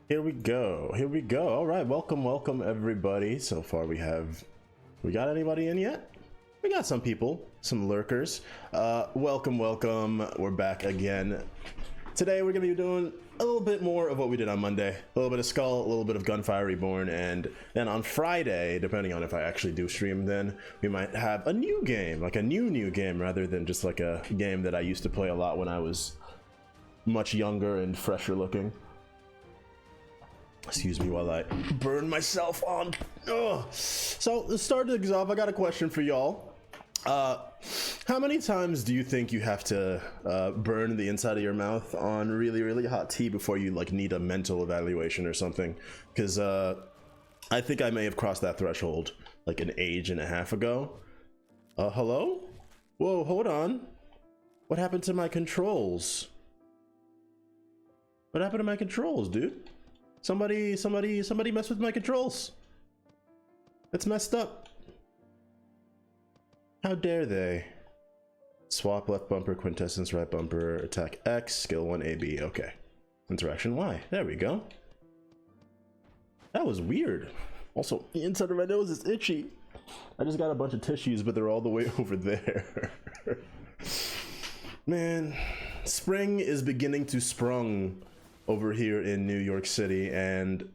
Here we go. Here we go. All right. Welcome everybody. So far we got anybody in yet? We got some people, some lurkers. Welcome. We're back again. Today we're gonna be doing a little bit more of what we did on Monday. A little bit of Skull, a little bit of Gunfire Reborn, and then on Friday, depending on if I actually do stream, then we might have a new game, like a new game, rather than just like a game that I used to play a lot when I was much younger and fresher looking. Excuse me while I burn myself on. Ugh. So to start things off, I got a question for y'all. How many times do you think you have to burn the inside of your mouth on really hot tea before you like need a mental evaluation or something? Because I think I may have crossed that threshold like an age and a half ago. Hello? Whoa, hold on. What happened to my controls? What happened to my controls, dude? Somebody messed with my controls. It's messed up. How dare they? Swap left bumper, quintessence right bumper, attack X, skill 1 AB. Okay. Interaction Y. There we go. That was weird. Also, the inside of my nose is itchy. I just got a bunch of tissues, but they're all the way over there. Man, spring is beginning to sprung over here in New York City, and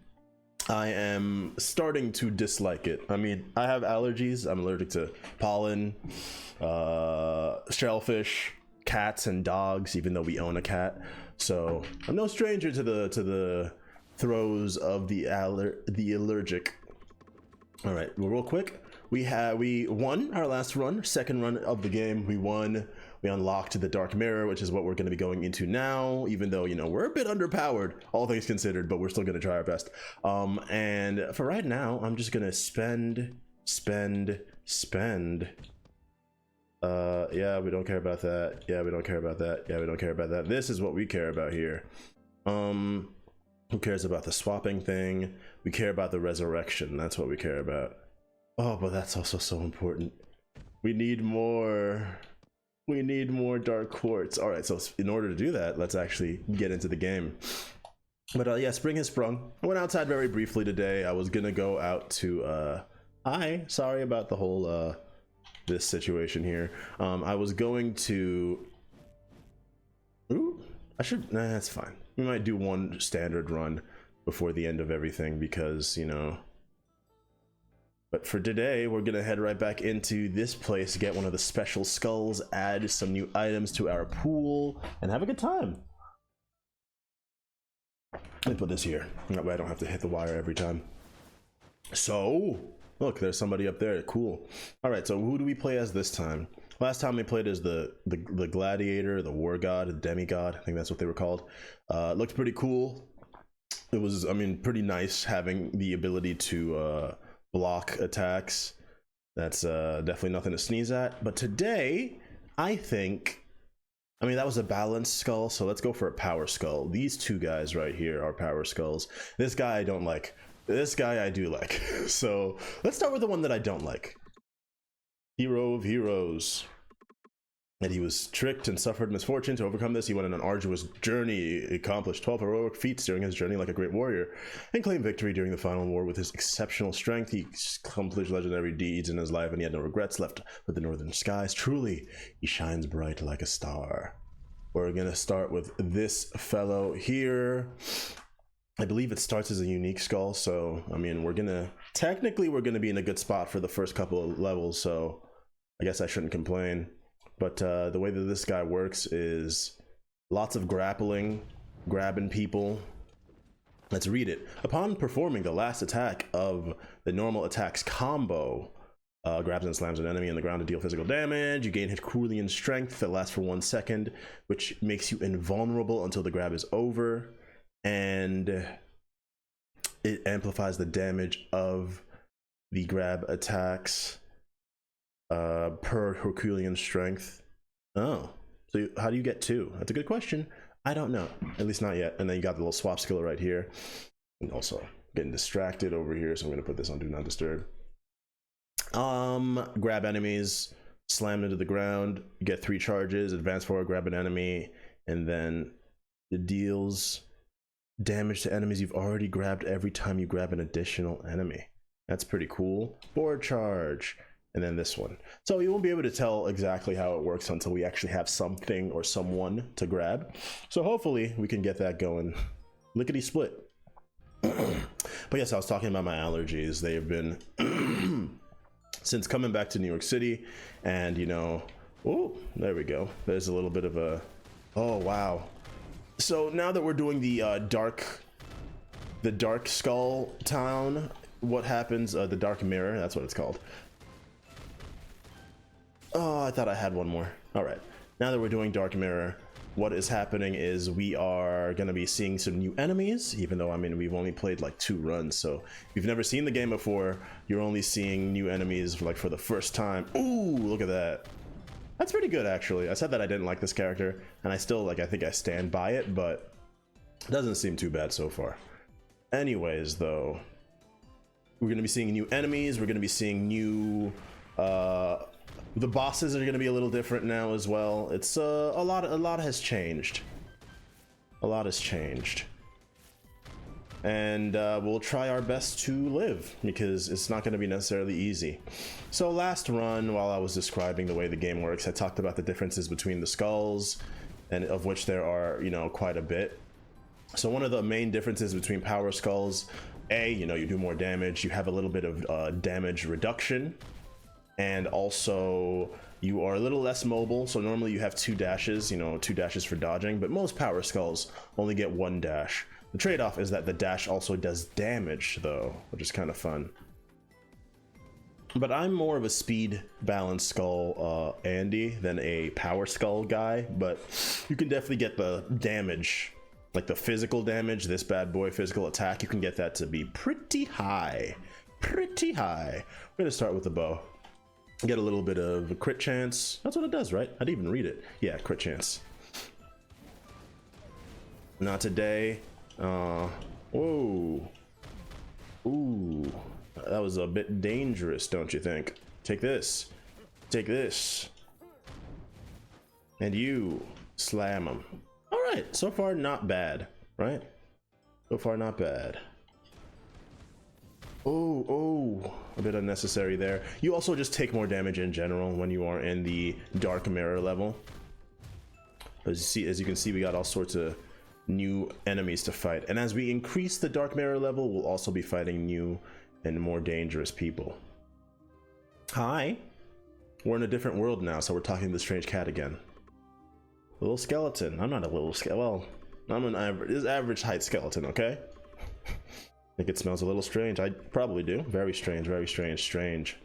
I am starting to dislike it. I mean, I have allergies. I'm allergic to pollen, shellfish, cats, and dogs, even though we own a cat. So I'm no stranger to the throes of the allergic. All right, well, real quick, we won our last run, second run of the game. We won. We unlocked the Dark Mirror, which is what we're going to be going into now, even though, you know, we're a bit underpowered, all things considered, but we're still going to try our best. And for right now, I'm just going to spend. Yeah, we don't care about that. Yeah, we don't care about that. Yeah, we don't care about that. This is what we care about here. Who cares about the swapping thing? We care about the resurrection. That's what we care about. Oh, but that's also so important. We need more. We need more dark quartz. All right, so in order to do that, let's actually get into the game. But yeah, spring has sprung. I went outside very briefly today. I was gonna go out to hi, sorry about the whole this situation here. I was going to ooh, nah, that's fine. We might do one standard run before the end of everything because, you know. But for today, we're gonna head right back into this place, get one of the special skulls, add some new items to our pool, and have a good time. Let me put this here. That way I don't have to hit the wire every time. So, look, there's somebody up there. Cool. All right, so who do we play as this time? Last time we played as the gladiator, the war god, the demigod. I think that's what they were called. Looked pretty cool. It was, I mean, pretty nice having the ability to block attacks. That's definitely nothing to sneeze at. But today, I think, I mean, that was a balanced skull, so let's go for a power skull. These two guys right here are power skulls. This guy I don't like. This guy I do like. So let's start with the one that I don't like. Hero of heroes. And he was tricked and suffered misfortune. To overcome this, he went on an arduous journey, accomplished 12 heroic feats during his journey like a great warrior, and claimed victory during the final war with his exceptional strength. He accomplished legendary deeds in his life, and he had no regrets left with the northern skies. Truly, he shines bright like a star. We're gonna start with this fellow here. I believe it starts as a unique skull, so, I mean, we're gonna be in a good spot for the first couple of levels, so I guess I shouldn't complain. But the way that this guy works is lots of grappling, grabbing people. Let's read it. Upon performing the last attack of the normal attacks combo, grabs and slams an enemy on the ground to deal physical damage. You gain Herculean strength that lasts for 1 second, which makes you invulnerable until the grab is over. And it amplifies the damage of the grab attacks per Herculean strength. Oh, so how do you get 2? That's a good question. I don't know, at least not yet. And then you got the little swap skill right here. And also getting distracted over here, so I'm gonna put this on do not disturb. Grab enemies, slam into the ground, get 3 charges, advance forward, grab an enemy, and then it deals Damage to enemies you've already grabbed every time you grab an additional enemy. That's pretty cool. Board charge. And then this one. So you won't be able to tell exactly how it works until we actually have something or someone to grab. So hopefully we can get that going. Lickety split. But yes, I was talking about my allergies. They have been since coming back to New York City, and you know, oh, there we go. There's a little bit of a, oh wow. So now that we're doing the dark Skul town, what happens? The dark mirror, that's what it's called. Oh, I thought I had one more. All right. Now that we're doing dark mirror, what is happening is we are going to be seeing some new enemies, even though, I mean, we've only played like 2 runs. So if you've never seen the game before, you're only seeing new enemies like for the first time. Ooh, look at that. That's pretty good, actually. I said that I didn't like this character, and I still, like, I think I stand by it, but it doesn't seem too bad so far. Anyways, though, we're going to be seeing new enemies. We're going to be seeing new, the bosses are going to be a little different now as well. It's a lot has changed. A lot has changed. And we'll try our best to live, because it's not going to be necessarily easy. So last run, while I was describing the way the game works, I talked about the differences between the skulls, and of which there are, you know, quite a bit. So one of the main differences between power skulls, you know, you do more damage, you have a little bit of damage reduction, and also you are a little less mobile. So normally you have 2 dashes, you know, 2 dashes for dodging, but most power skulls only get 1 dash. The trade-off is that the dash also does damage, though, which is kind of fun. But I'm more of a speed balanced skull Andy than a power skull guy, but you can definitely get the damage, like the physical damage, this bad boy physical attack, you can get that to be pretty high. Pretty high. We're gonna start with the bow. Get a little bit of a crit chance. That's what it does, right? I didn't even read it. Yeah, crit chance. Not today. Whoa. Ooh. That was a bit dangerous, don't you think? Take this. Take this. And you. Slam them. Alright, so far not bad, right? So far not bad. Oh, a bit unnecessary there. You also just take more damage in general when you are in the dark mirror level. As you can see, we got all sorts of new enemies to fight. And as we increase the dark mirror level, we'll also be fighting new and more dangerous people. Hi. We're in a different world now, so we're talking to the strange cat again. A little skeleton. I'm not a little skeleton. Well, I'm an average height skeleton, okay? I think it smells a little strange. I probably do. Very strange, very strange, strange.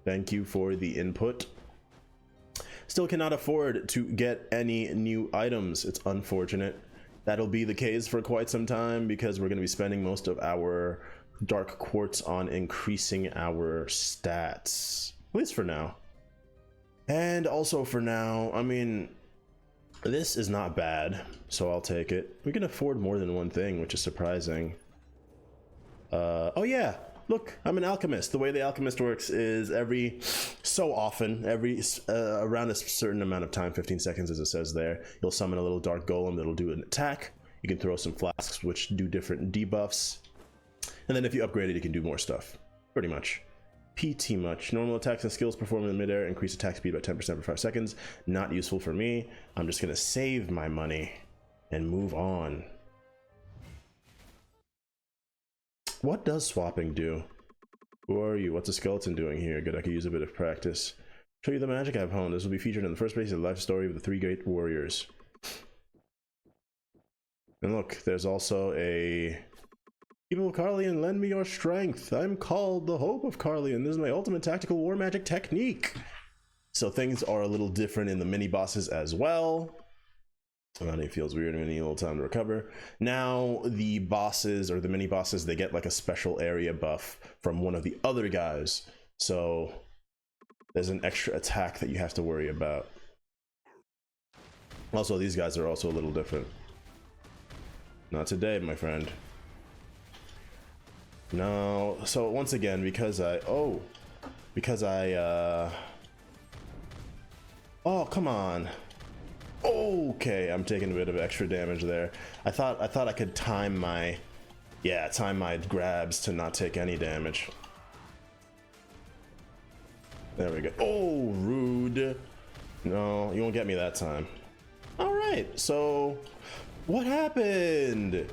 Thank you for the input. Still cannot afford to get any new items. It's unfortunate. That'll be the case for quite some time, because we're going to be spending most of our dark quartz on increasing our stats. At least for now. And also for now, I mean, this is not bad, so I'll take it. We can afford more than one thing, which is surprising. Oh yeah, look, I'm an alchemist. The way the alchemist works is every so often, around a certain amount of time, 15 seconds as it says there, you'll summon a little dark golem that'll do an attack. You can throw some flasks which do different debuffs. And then if you upgrade it, you can do more stuff. Pretty much. PT much. Normal attacks and skills performed in midair increase attack speed by 10% for 5 seconds. Not useful for me. I'm just gonna save my money and move on. What does swapping do? Who are you? What's a skeleton doing here? Good, I could use a bit of practice. Show you the magic I've honed. This will be featured in the first page of the life story of the 3 great warriors. And look, there's also a... People of Carlion, lend me your strength. I'm called the Hope of Carlion. This is my ultimate tactical war magic technique. So things are a little different in the mini bosses as well. It feels weird when you need a little time to recover. Now the bosses, or the mini bosses, they get like a special area buff from one of the other guys. So there's an extra attack that you have to worry about. Also, these guys are also a little different. Not today, my friend. No, so once again, because oh, come on. Okay, I'm taking a bit of extra damage there. I thought I could time my grabs to not take any damage. There we go. Oh, rude. No, you won't get me that time. All right, so what happened?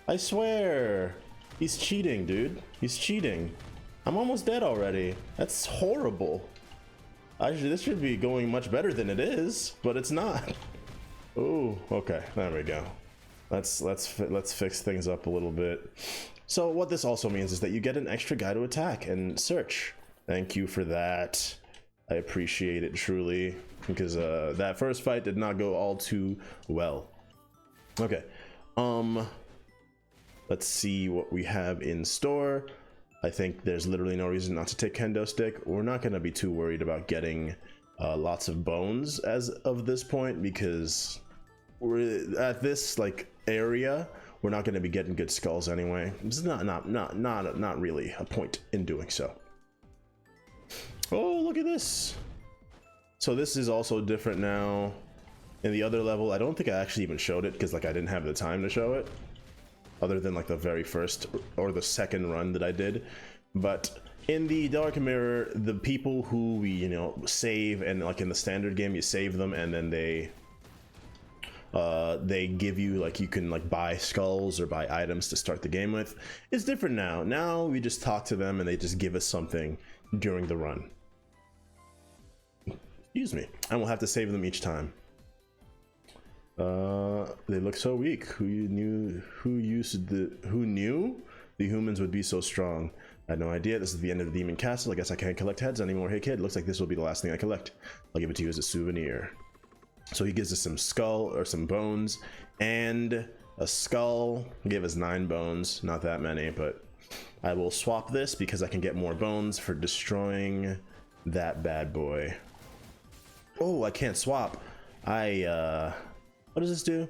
I swear. He's cheating, dude. He's cheating. I'm almost dead already. That's horrible. Actually, this should be going much better than it is, but it's not. Oh, okay. There we go. Let's fix things up a little bit. So what this also means is that you get an extra guy to attack and search. Thank you for that. I appreciate it truly, because that first fight did not go all too well. Okay. Let's see what we have in store. I think there's literally no reason not to take Kendo Stick. We're not going to be too worried about getting lots of bones as of this point, because we're at this like area. We're not going to be getting good skulls anyway. It's not really a point in doing so. Oh, look at this. So this is also different now. In the other level, I don't think I actually even showed it because like I didn't have the time to show it, other than like the very first or the second run that I did. But in the Dark Mirror, the people who we, you know, save, and like in the standard game, you save them and then they give you, like, you can like buy skulls or buy items to start the game with. It's different now. Now we just talk to them and they just give us something during the run. Excuse me. And we'll have to save them each time. They look so weak. Who knew the humans would be so strong? I had no idea. This is the end of the demon castle. I guess I can't collect heads anymore. Hey kid, looks like this will be the last thing I collect. I'll give it to you as a souvenir. So he gives us some skull or some bones and a skull. Give us 9 bones, not that many, but I will swap this because I can get more bones for destroying that bad boy. Oh, I can't swap. What does this do?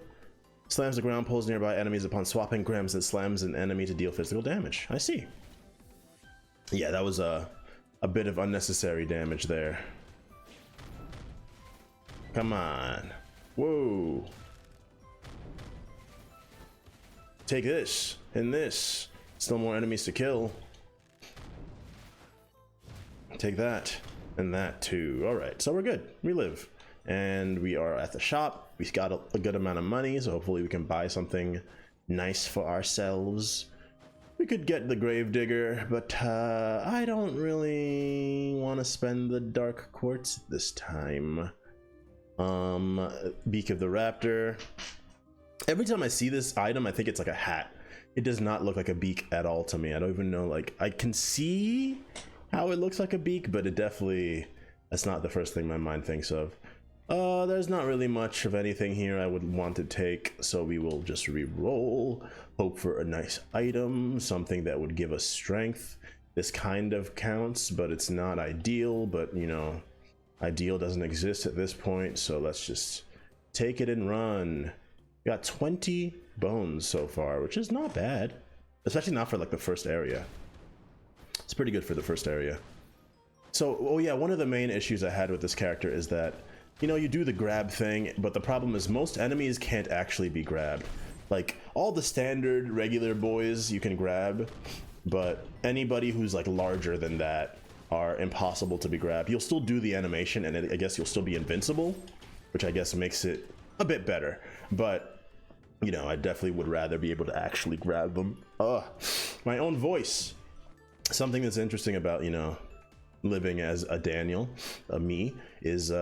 Slams the ground, pulls nearby enemies upon swapping, grams that slams an enemy to deal physical damage. I see. Yeah, that was a bit of unnecessary damage there. Come on. Whoa. Take this and this. Still more enemies to kill. Take that and that too. All right, so we're good. We live. And we are at the shop. We've got a good amount of money, so hopefully we can buy something nice for ourselves. We could get the Gravedigger, but I don't really want to spend the Dark Quartz this time. Beak of the Raptor. Every time I see this item, I think it's like a hat. It does not look like a beak at all to me. I don't even know, like, I can see how it looks like a beak, but it definitely, that's not the first thing my mind thinks of. There's not really much of anything here I would want to take, so we will just re-roll, hope for a nice item, something that would give us strength. This kind of counts, but it's not ideal, but you know, ideal doesn't exist at this point, so let's just take it and run. We got 20 bones so far, which is not bad, especially not for like the first area. It's pretty good for the first area. So, oh yeah, one of the main issues I had with this character is that, you know, you do the grab thing, but the problem is most enemies can't actually be grabbed. Like, all the standard regular boys you can grab, but anybody who's like larger than that are impossible to be grabbed. You'll still do the animation, and I guess you'll still be invincible, which I guess makes it a bit better. But, you know, I definitely would rather be able to actually grab them. My own voice. Something that's interesting about, you know, living as a Daniel, me, is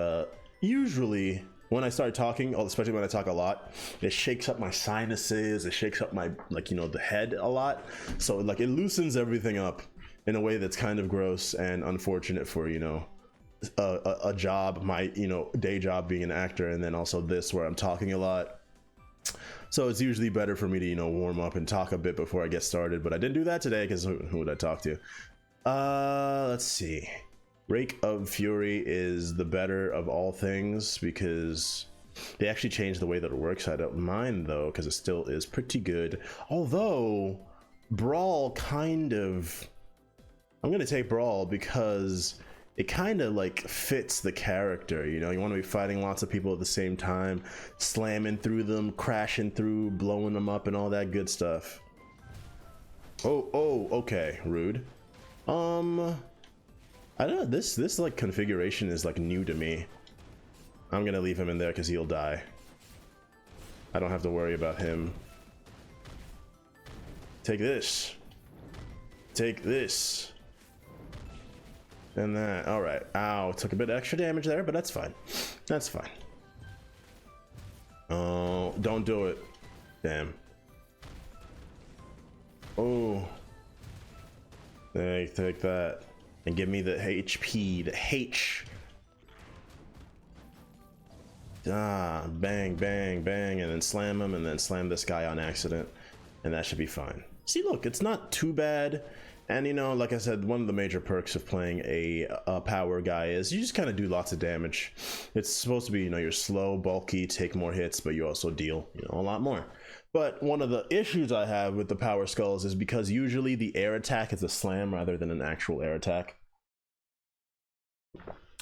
usually when I start talking, especially when I talk a lot, it shakes up my sinuses, it shakes up my, like, you know, the head a lot. So like it loosens everything up in a way that's kind of gross and unfortunate for, you know, a job, my, you know, day job being an actor, and then also this where I'm talking a lot. So it's usually better for me to, you know, warm up and talk a bit before I get started, but I didn't do that today because who would I talk to? Let's see. Rake of Fury is the better of all things because they actually changed the way that it works. I don't mind though, because it still is pretty good. Although Brawl kind of, I'm gonna take Brawl because it kind of like fits the character, you know. You want to be fighting lots of people at the same time, slamming through them, crashing through, blowing them up, and all that good stuff. Oh, okay, rude. I don't know, this like configuration is like new to me. I'm gonna leave him in there because he'll die. I don't have to worry about him. Take this. Take this. And that. Alright. Ow. Took a bit of extra damage there, but that's fine. That's fine. Oh, don't do it. Damn. Oh. Take that. And give me the HP. The H. Ah, bang, bang, bang. And then slam him, and then slam this guy on accident. And that should be fine. See, look, it's not too bad. And you know, like I said, one of the major perks of playing a power guy is you just kind of do lots of damage. It's supposed to be, you know, you're slow, bulky, take more hits, but you also deal, you know, a lot more. But one of the issues I have with the power skulls is because usually the air attack is a slam rather than an actual air attack.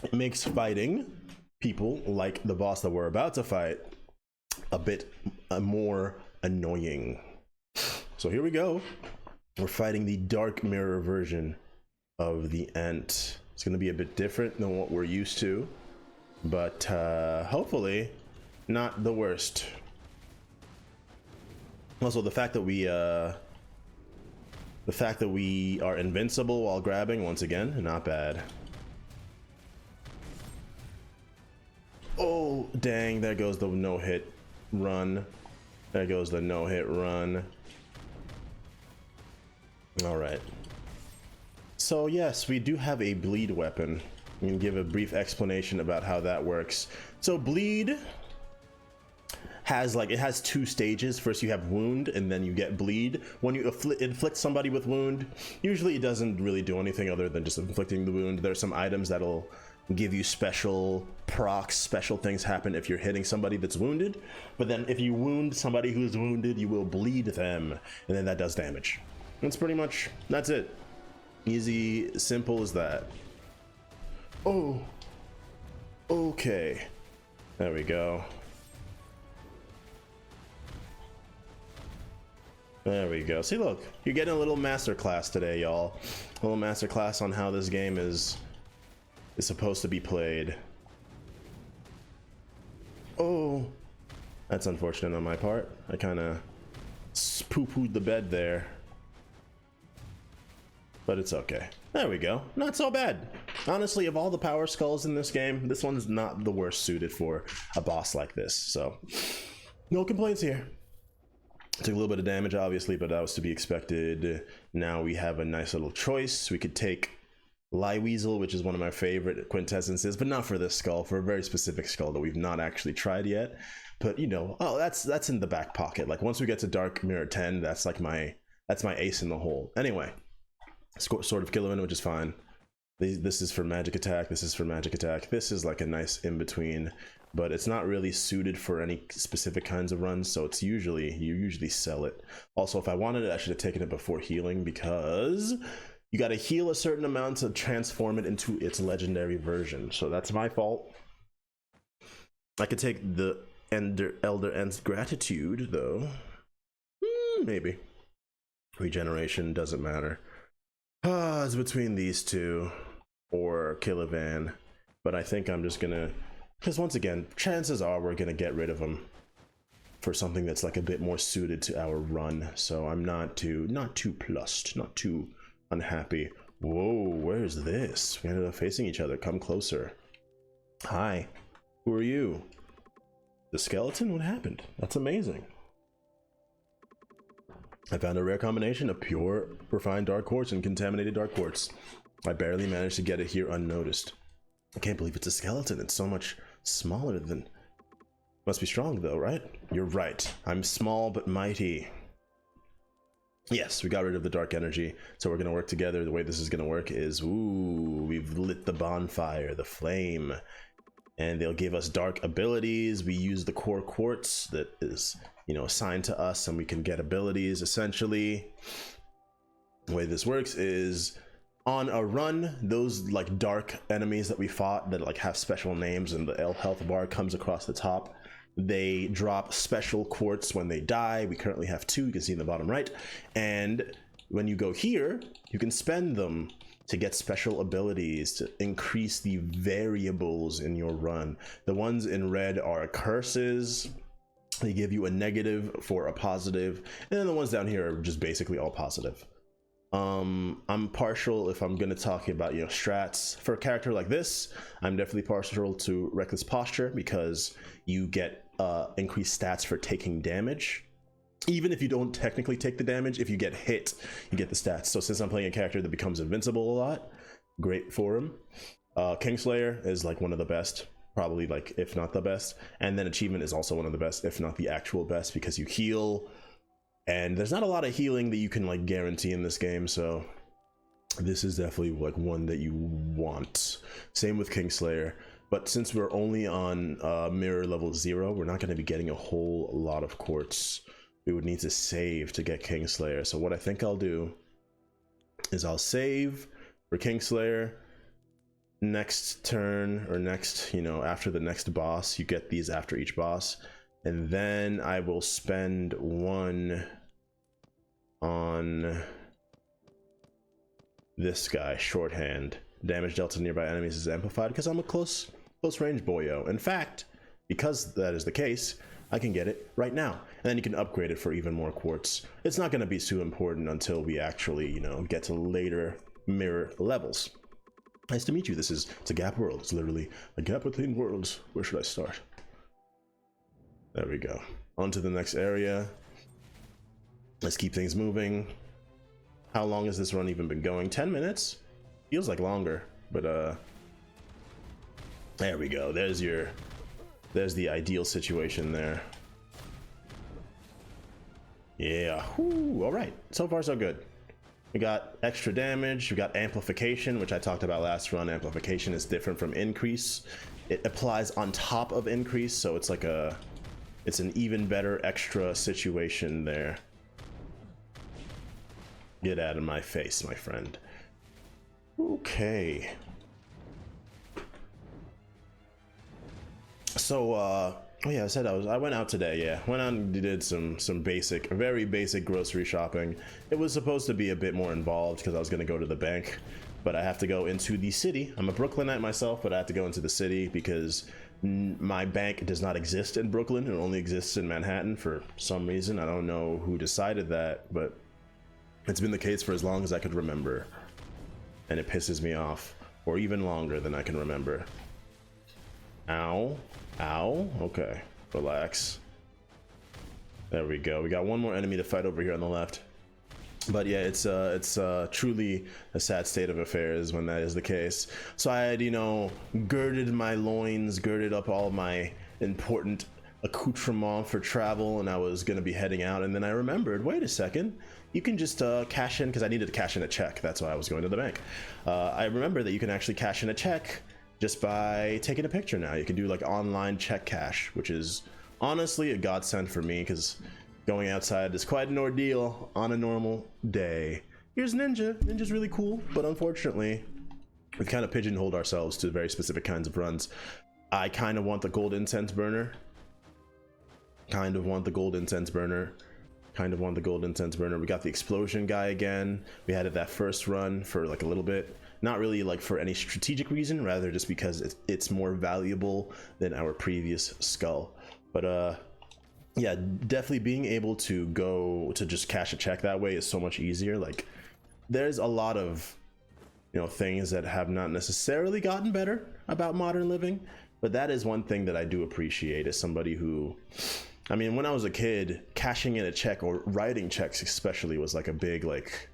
It makes fighting people like the boss that we're about to fight a bit more annoying. So here we go. We're fighting the dark mirror version of the Ent. It's going to be a bit different than what we're used to, but hopefully not the worst. Also, the fact that we are invincible while grabbing, once again, not bad. Oh, dang, there goes the no-hit run. There goes the no-hit run. All right. So yes, we do have a bleed weapon. I'm gonna give a brief explanation about how that works. So bleed has it has two stages. First you have wound, and then you get bleed. When you inflict somebody with wound, usually it doesn't really do anything other than just inflicting the wound. There's some items that'll give you special procs, special things happen if you're hitting somebody that's wounded. But then if you wound somebody who's wounded, you will bleed them, and then that does damage. That's it. Easy, simple as that. Oh, okay. There we go. There we go. See, look, you're getting a little masterclass today, y'all. A little masterclass on how this game is supposed to be played. Oh, that's unfortunate on my part. I kind of poo-pooed the bed there. But it's okay. There we go. Not so bad. Honestly, of all the power skulls in this game, this one's not the worst suited for a boss like this. So, no complaints here. Took a little bit of damage, obviously, but that was to be expected. Now we have a nice little choice. We could take Weasel, which is one of my favorite quintessences, but not for this skull, for a very specific skull that we've not actually tried yet. But, you know, oh, that's in the back pocket. Like, once we get to Dark Mirror 10, that's like my ace in the hole. Anyway. Sword of Killuin, which is fine. This is for magic attack. This is for magic attack. This is like a nice in between, but it's not really suited for any specific kinds of runs. So it's you usually sell it. Also, if I wanted it, I should have taken it before healing, because you got to heal a certain amount to transform it into its legendary version. So that's my fault. I could take the Elder Ent's gratitude though. Maybe regeneration doesn't matter. It's between these two or Killivan, but I think I'm just gonna, because once again, chances are we're gonna get rid of him for something that's like a bit more suited to our run. So I'm not too plussed, not too unhappy. Whoa, where's this? We ended up facing each other. Come closer. Hi, who are you? The skeleton? What happened? That's amazing. I found a rare combination of pure, refined dark quartz and contaminated dark quartz. I barely managed to get it here unnoticed. I can't believe it's a skeleton. It's so much smaller than... Must be strong though, right? You're right. I'm small but mighty. Yes, we got rid of the dark energy, so we're gonna work together. The way this is gonna work is, ooh, we've lit the bonfire, the flame, and they'll give us dark abilities. We use the core quartz that is, you know, assigned to us, and we can get abilities essentially. The way this works is On a run, those like dark enemies that we fought that like have special names and the L health bar comes across the top, they drop special quartz when they die. We currently have 2, you can see in the bottom right. And when you go here, you can spend them to get special abilities to increase the variables in your run. The ones in red are curses. They give you a negative for a positive, and then the ones down here are just basically all positive. I'm partial, if I'm going to talk about, you know, strats for a character like this, I'm definitely partial to Reckless Posture, because you get increased stats for taking damage. Even if you don't technically take the damage, if you get hit, you get the stats. So since I'm playing a character that becomes invincible a lot, great for him. Kingslayer is like one of the best, probably like if not the best. And then Achievement is also one of the best, if not the actual best, because you heal. And there's not a lot of healing that you can like guarantee in this game, so this is definitely like one that you want. Same with Kingslayer, but since we're only on mirror level 0, we're not going to be getting a whole lot of quartz. We would need to save to get Kingslayer. So what I think I'll do is I'll save for Kingslayer. Next turn, or next, you know, after the next boss, you get these after each boss. And then I will spend 1 on this guy, Shorthand. Damage dealt to nearby enemies is amplified because I'm a close range boyo. In fact, because that is the case, I can get it right now. And then you can upgrade it for even more quartz. It's not going to be too important until we actually, you know, get to later mirror levels. Nice to meet you. It's a gap world. It's literally a gap between worlds. Where should I start? There we go. On to the next area. Let's keep things moving. How long has this run even been going? 10 minutes? Feels like longer, but there we go. There's the ideal situation there. Yeah. Whew. All right. So far, so good. We got extra damage. We got amplification, which I talked about last run. Amplification is different from increase. It applies on top of increase, so it's like it's an even better extra situation there. Get out of my face, my friend. Okay. So, oh yeah, I said I went out today. Yeah, went out and did some basic, very basic grocery shopping. It was supposed to be a bit more involved because I was gonna go to the bank, but I have to go into the city. I'm a Brooklynite myself, but I have to go into the city because my bank does not exist in Brooklyn. It only exists in Manhattan for some reason. I don't know who decided that, but it's been the case for as long as I could remember, and it pisses me off, or even longer than I can remember. Ow. Ow. Okay. Relax. There we go. We got one more enemy to fight over here on the left. But yeah, it's truly a sad state of affairs when that is the case. So I had, you know, girded my loins, girded up all my important accoutrement for travel, and I was going to be heading out. And then I remembered, wait a second, you can just cash in, because I needed to cash in a check. That's why I was going to the bank. I remember that you can actually cash in a check just by taking a picture now. You can do like online check cash, which is honestly a godsend for me because going outside is quite an ordeal on a normal day. Here's Ninja. Ninja's really cool, but unfortunately, we kind of pigeonholed ourselves to very specific kinds of runs. I kind of want the gold incense burner. Kind of want the gold incense burner. We got the explosion guy again. We had it that first run for like a little bit. Not really like for any strategic reason, rather just because it's more valuable than our previous skull. But yeah, definitely being able to go to just cash a check that way is so much easier. Like, there's a lot of, you know, things that have not necessarily gotten better about modern living, but that is one thing that I do appreciate as somebody who, I mean, when I was a kid, cashing in a check or writing checks especially was like a big, like,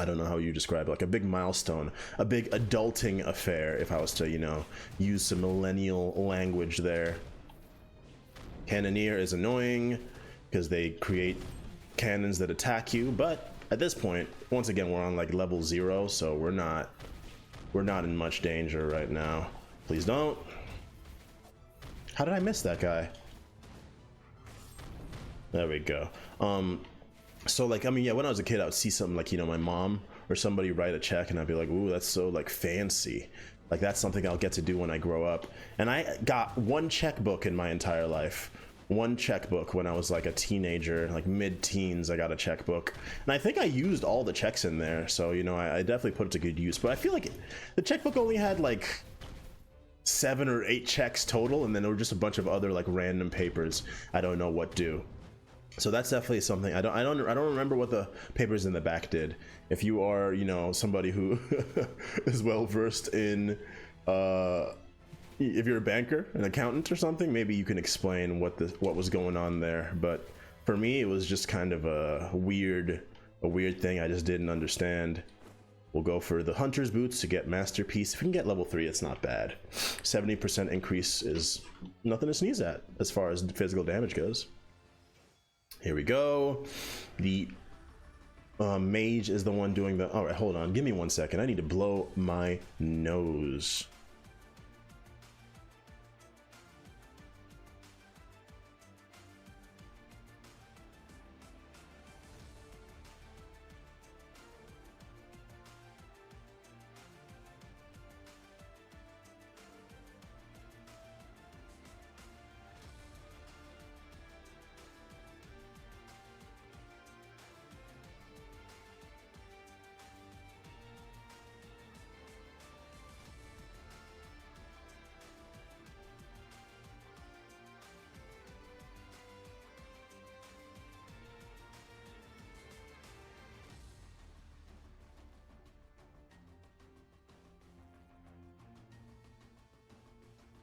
I don't know how you describe it, like a big milestone, a big adulting affair, if I was to, you know, use some millennial language there. Cannoneer is annoying because they create cannons that attack you, but at this point, once again, we're on like level 0, so we're not in much danger right now. Please don't. How did I miss that guy? There we go. So like, I mean, yeah, when I was a kid, I would see something like, you know, my mom or somebody write a check, and I'd be like, ooh, that's so like fancy. Like that's something I'll get to do when I grow up. And I got one checkbook in my entire life. One checkbook when I was like a teenager, like mid-teens. I got a checkbook, and I think I used all the checks in there. So you know, I definitely put it to good use. But I feel like the checkbook only had like 7 or 8 checks total, and then there were just a bunch of other like random papers I don't know what do. So that's definitely something I don't remember what the papers in the back did. If you are, you know, somebody who is well versed in if you're a banker, an accountant or something, maybe you can explain what was going on there. But for me, it was just kind of a weird thing I just didn't understand. We'll go for the hunter's boots to get masterpiece. If you can get level 3, it's not bad. 70% increase is nothing to sneeze at as far as physical damage goes. Here we go. The mage is the one doing the... All right, hold on. Give me 1 second. I need to blow my nose.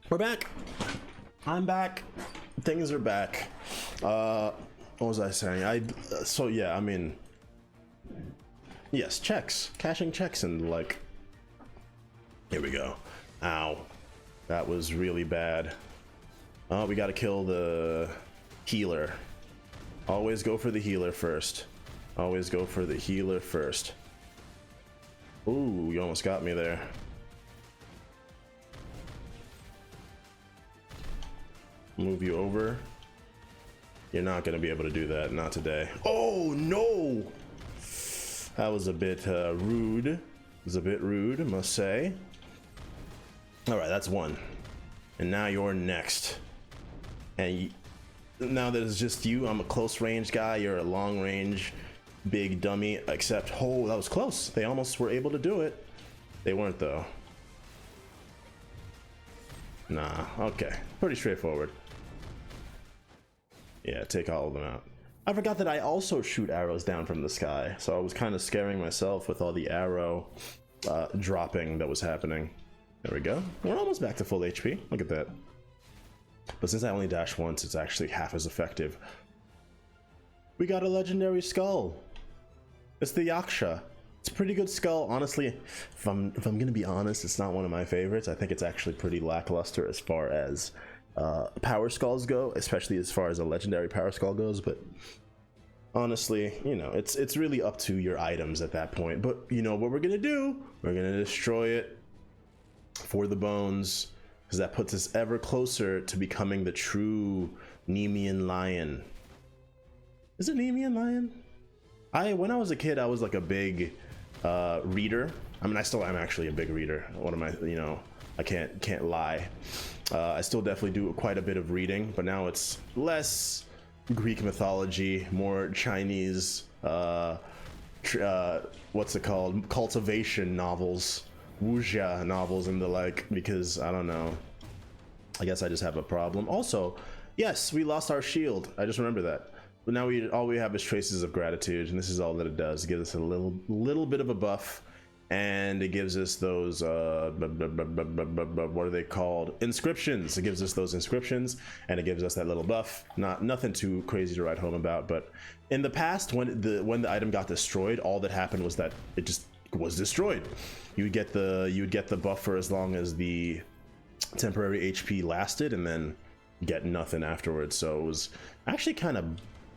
We're back. I'm back. Things are back. What was I saying? So yeah, I mean, yes, checks, cashing checks, and like, here we go. Ow, that was really bad. Oh, we gotta kill the healer. Always go for the healer first. Always go for the healer first. Ooh, you almost got me there. Move you over. You're not gonna be able to do that, not today. Oh no, that was a bit rude. It was a bit rude, I must say. All right, that's one, and now you're next. And now that it's just you, I'm a close range guy, you're a long range big dummy, except, oh, that was close. They almost were able to do it. They weren't though. Nah, okay, pretty straightforward. Yeah, take all of them out. I forgot that I also shoot arrows down from the sky, so I was kind of scaring myself with all the arrow dropping that was happening. There we go. We're almost back to full HP. Look at that. But since I only dash once, it's actually half as effective. We got a legendary skull. It's the Yaksha. It's a pretty good skull. Honestly, if I'm gonna be honest, it's not one of my favorites. I think it's actually pretty lackluster as far as power skulls go, especially as far as a legendary power skull goes. But honestly, you know, it's really up to your items at that point. But you know what we're gonna do? We're gonna destroy it for the bones, because that puts us ever closer to becoming the true Nemean lion. Is it Nemean lion? When I was a kid, I was like a big reader. I mean, I still am actually a big reader. What am I? You know, I can't lie. I still definitely do quite a bit of reading, but now it's less Greek mythology, more Chinese. What's it called? Cultivation novels, wuxia novels, and the like. Because I don't know. I guess I just have a problem. Also, yes, we lost our shield. I just remember that. But now all we have is traces of gratitude, and this is all that it does. It gives us a little bit of a buff, and it gives us those what are they called? Inscriptions. It gives us those inscriptions, and it gives us that little buff. Nothing too crazy to write home about. But in the past, when the item got destroyed, all that happened was that it just was destroyed. You would get the buff for as long as the temporary HP lasted, and then get nothing afterwards. So it was actually kind of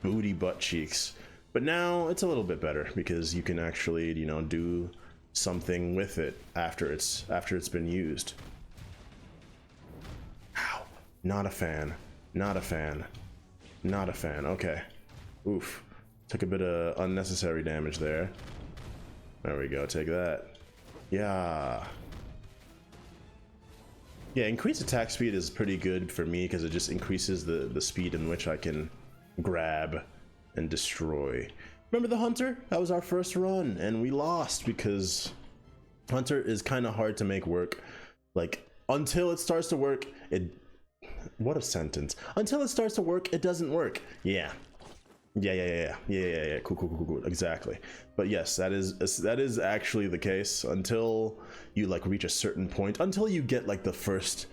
booty butt cheeks. But now it's a little bit better, because you can actually, you know, do something with it after it's been used. Ow. Not a fan. Not a fan. Not a fan. Okay. Oof. Took a bit of unnecessary damage there. There we go, take that. Yeah. Yeah, increased attack speed is pretty good for me because it just increases the speed in which I can grab and destroy. Remember the Hunter? That was our first run and we lost because Hunter is kind of hard to make work. Like, until it starts to work, what a sentence. Until it starts to work, it doesn't work. Yeah. Cool. Exactly. But yes, that is actually the case until you like reach a certain point, until you get like the first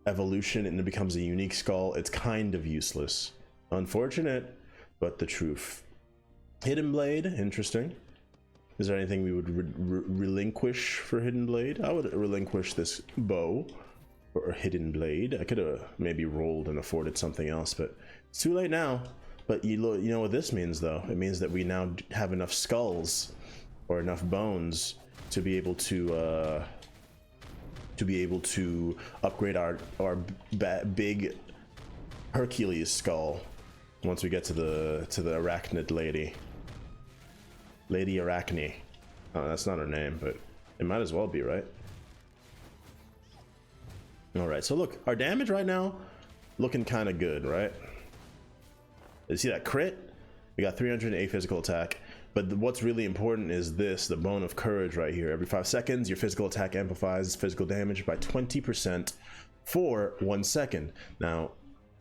evolution and it becomes a unique skull. It's kind of useless. Unfortunate, but the truth. Hidden Blade, interesting. Is there anything we would relinquish for Hidden Blade? I would relinquish this bow or Hidden Blade. I could have maybe rolled and afforded something else, but it's too late now. But you know what this means, though? It means that we now have enough skulls or enough bones to be able to upgrade our big Hercules skull once we get to the arachnid lady. Lady Arachne. Oh, that's not her name, but it might as well be, right? All right, so look, our damage right now looking kind of good, right? You see that crit? We got 308 physical attack, but what's really important is this, the Bone of Courage right here. Every 5 seconds, your physical attack amplifies physical damage by 20% for 1 second. Now,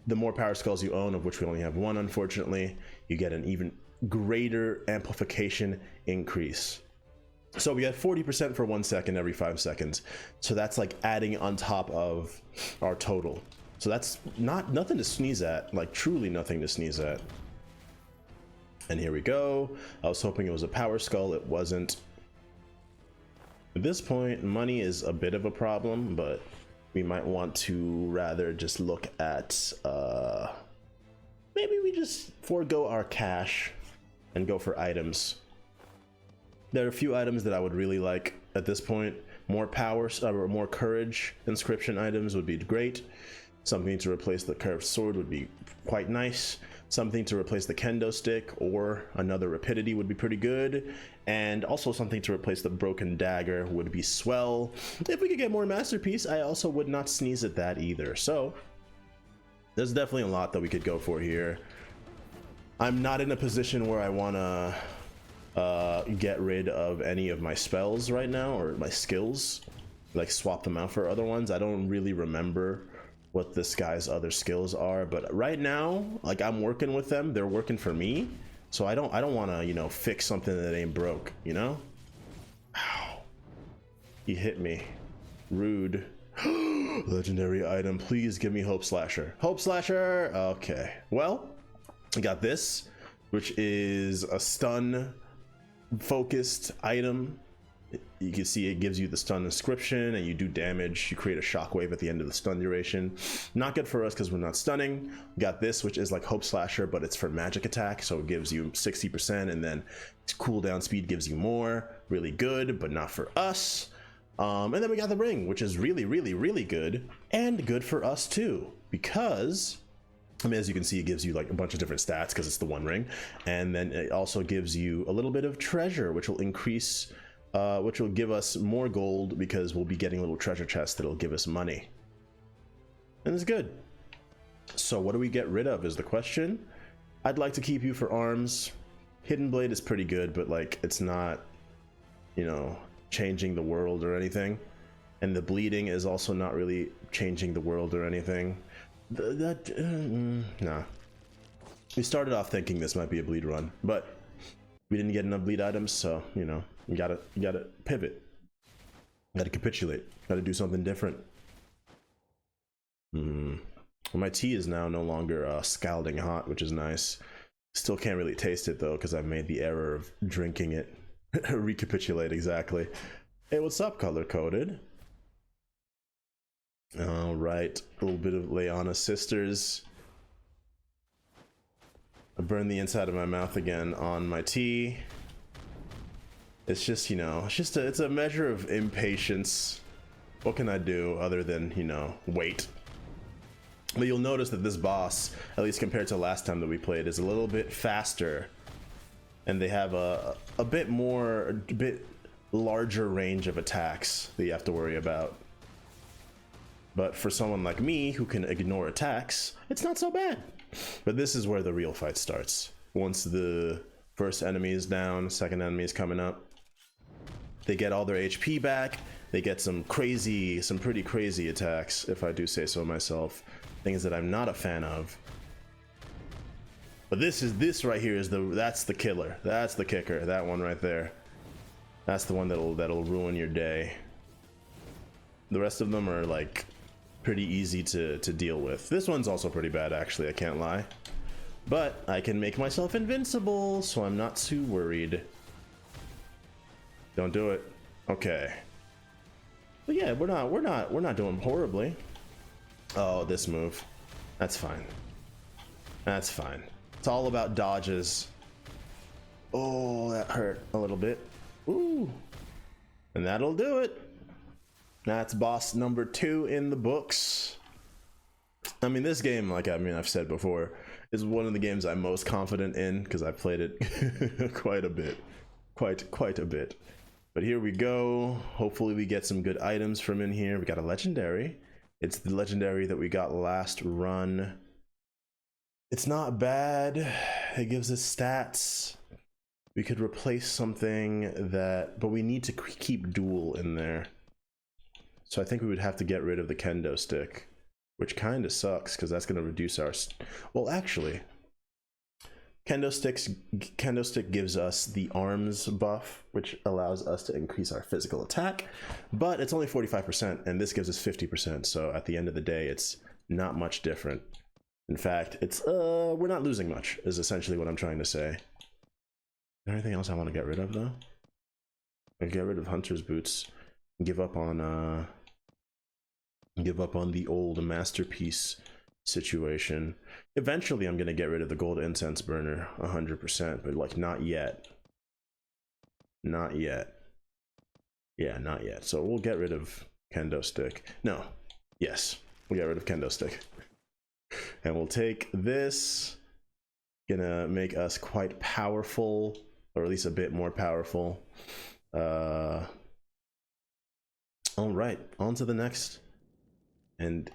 the more power skulls you own, of which we only have one, unfortunately, you get an even greater amplification increase. So we have 40% for 1 second every 5 seconds. So that's like adding on top of our total. So that's nothing to sneeze at, like truly nothing to sneeze at. And here we go. I was hoping it was a power skull, it wasn't. At this point, money is a bit of a problem, but we might want to rather just look at, maybe we just forego our cash and go for items. There are a few items that I would really like at this point. More power, or more courage inscription items would be great. Something to replace the curved sword would be quite nice. Something to replace the kendo stick or another rapidity would be pretty good. And also something to replace the broken dagger would be swell. If we could get more masterpiece, I also would not sneeze at that either. So there's definitely a lot that we could go for here. I'm not in a position where I want to get rid of any of my spells right now, or my skills, like swap them out for other ones. I don't really remember what this guy's other skills are, but right now, like, I'm working with them, they're working for me, so I don't want to, you know, fix something that ain't broke, you know. Ow, he hit me, rude. Legendary item, please give me Hope Slasher. Hope Slasher. Okay, well, I got this, which is a stun focused item. You can see it gives you the stun inscription and you do damage. You create a shockwave at the end of the stun duration. Not good for us because we're not stunning. We got this, which is like Hope Slasher, but it's for magic attack, so it gives you 60%, and then cooldown speed gives you more. Really good, but not for us. And then we got the ring, which is really good, and good for us too, because I mean, as you can see, it gives you like a bunch of different stats because it's the one ring, and then it also gives you a little bit of treasure, which will increase, which will give us more gold because we'll be getting little treasure chests that'll give us money, and it's good. So what do we get rid of is the question. I'd like to keep you for arms. Hidden Blade is pretty good, but like it's not, you know, changing the world or anything, and the bleeding is also not really changing the world or anything. Nah. We started off thinking this might be a bleed run, but we didn't get enough bleed items, so you know, you gotta pivot, gotta capitulate, gotta do something different. My tea is now no longer scalding hot, which is nice. Still can't really taste it though, because I've made the error of drinking it. Recapitulate, exactly. Hey, what's up, color coded? All right, a little bit of Leona Sisters. I burned the inside of my mouth again on my tea. It's just, you know, it's a measure of impatience. What can I do other than, you know, wait? But you'll notice that this boss, at least compared to last time that we played, is a little bit faster and they have a bit larger range of attacks that you have to worry about. But for someone like me who can ignore attacks, it's not so bad. But this is where the real fight starts. Once the first enemy is down, second enemy is coming up. They get all their HP back. They get some pretty crazy attacks, if I do say so myself. Things that I'm not a fan of. But this right here is that's the killer. That's the kicker. That one right there. That's the one that'll ruin your day. The rest of them are like pretty easy to deal with. This one's also pretty bad, actually, I can't lie. But I can make myself invincible, so I'm not too worried. Don't do it. Okay. But yeah, we're not doing horribly. Oh, this move. That's fine. That's fine. It's all about dodges. Oh, that hurt a little bit. Ooh. And that'll do it. That's boss number 2 in the books. I mean, this game, I've said before, is one of the games I'm most confident in because I've played it quite a bit. Quite a bit. But here we go. Hopefully we get some good items from in here. We got a legendary. It's the legendary that we got last run. It's not bad. It gives us stats. We could replace something but we need to keep duel in there. So I think we would have to get rid of the kendo stick, which kind of sucks because that's going to reduce our... Well, actually, kendo stick gives us the arms buff, which allows us to increase our physical attack, but it's only 45%, and this gives us 50%. So at the end of the day, it's not much different. In fact, it's we're not losing much, is essentially what I'm trying to say. Is there anything else I want to get rid of though? I get rid of Hunter's Boots. Give up on the old masterpiece situation. Eventually I'm gonna get rid of the gold incense burner 100%, but like not yet. Not yet. Yeah, not yet. So we'll get rid of kendo stick. No. Yes, we'll get rid of kendo stick. And we'll take this. Gonna make us quite powerful, or at least a bit more powerful. All right, on to the next. And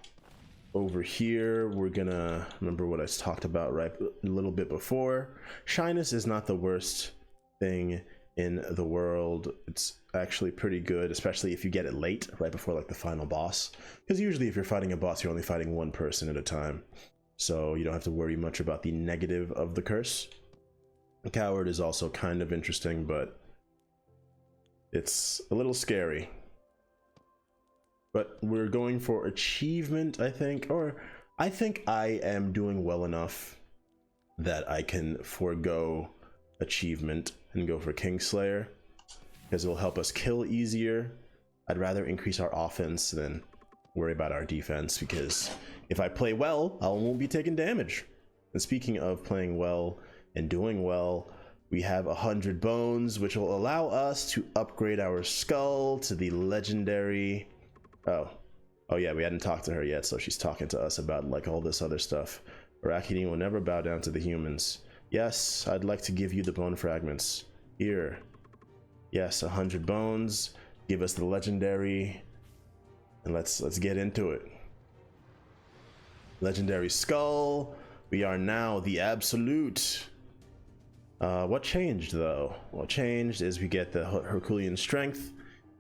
over here, we're gonna remember what I talked about right a little bit before. Shyness is not the worst thing in the world. It's actually pretty good, especially if you get it late, right before like the final boss. Because usually if you're fighting a boss, you're only fighting one person at a time. So you don't have to worry much about the negative of the curse. The coward is also kind of interesting, but it's a little scary. But we're going for achievement, I think, or I think I am doing well enough that I can forego achievement and go for Kingslayer because it'll help us kill easier. I'd rather increase our offense than worry about our defense, because if I play well, I won't be taking damage. And speaking of playing well and doing well, we have 100 bones, which will allow us to upgrade our skull to the legendary... Oh yeah, we hadn't talked to her yet, so she's talking to us about like all this other stuff. Arachne will never bow down to the humans. Yes, I'd like to give you the bone fragments. Here. Yes, 100 bones. Give us the legendary. And let's get into it. Legendary skull. We are now the absolute. What changed though? What changed is we get the Herculean strength,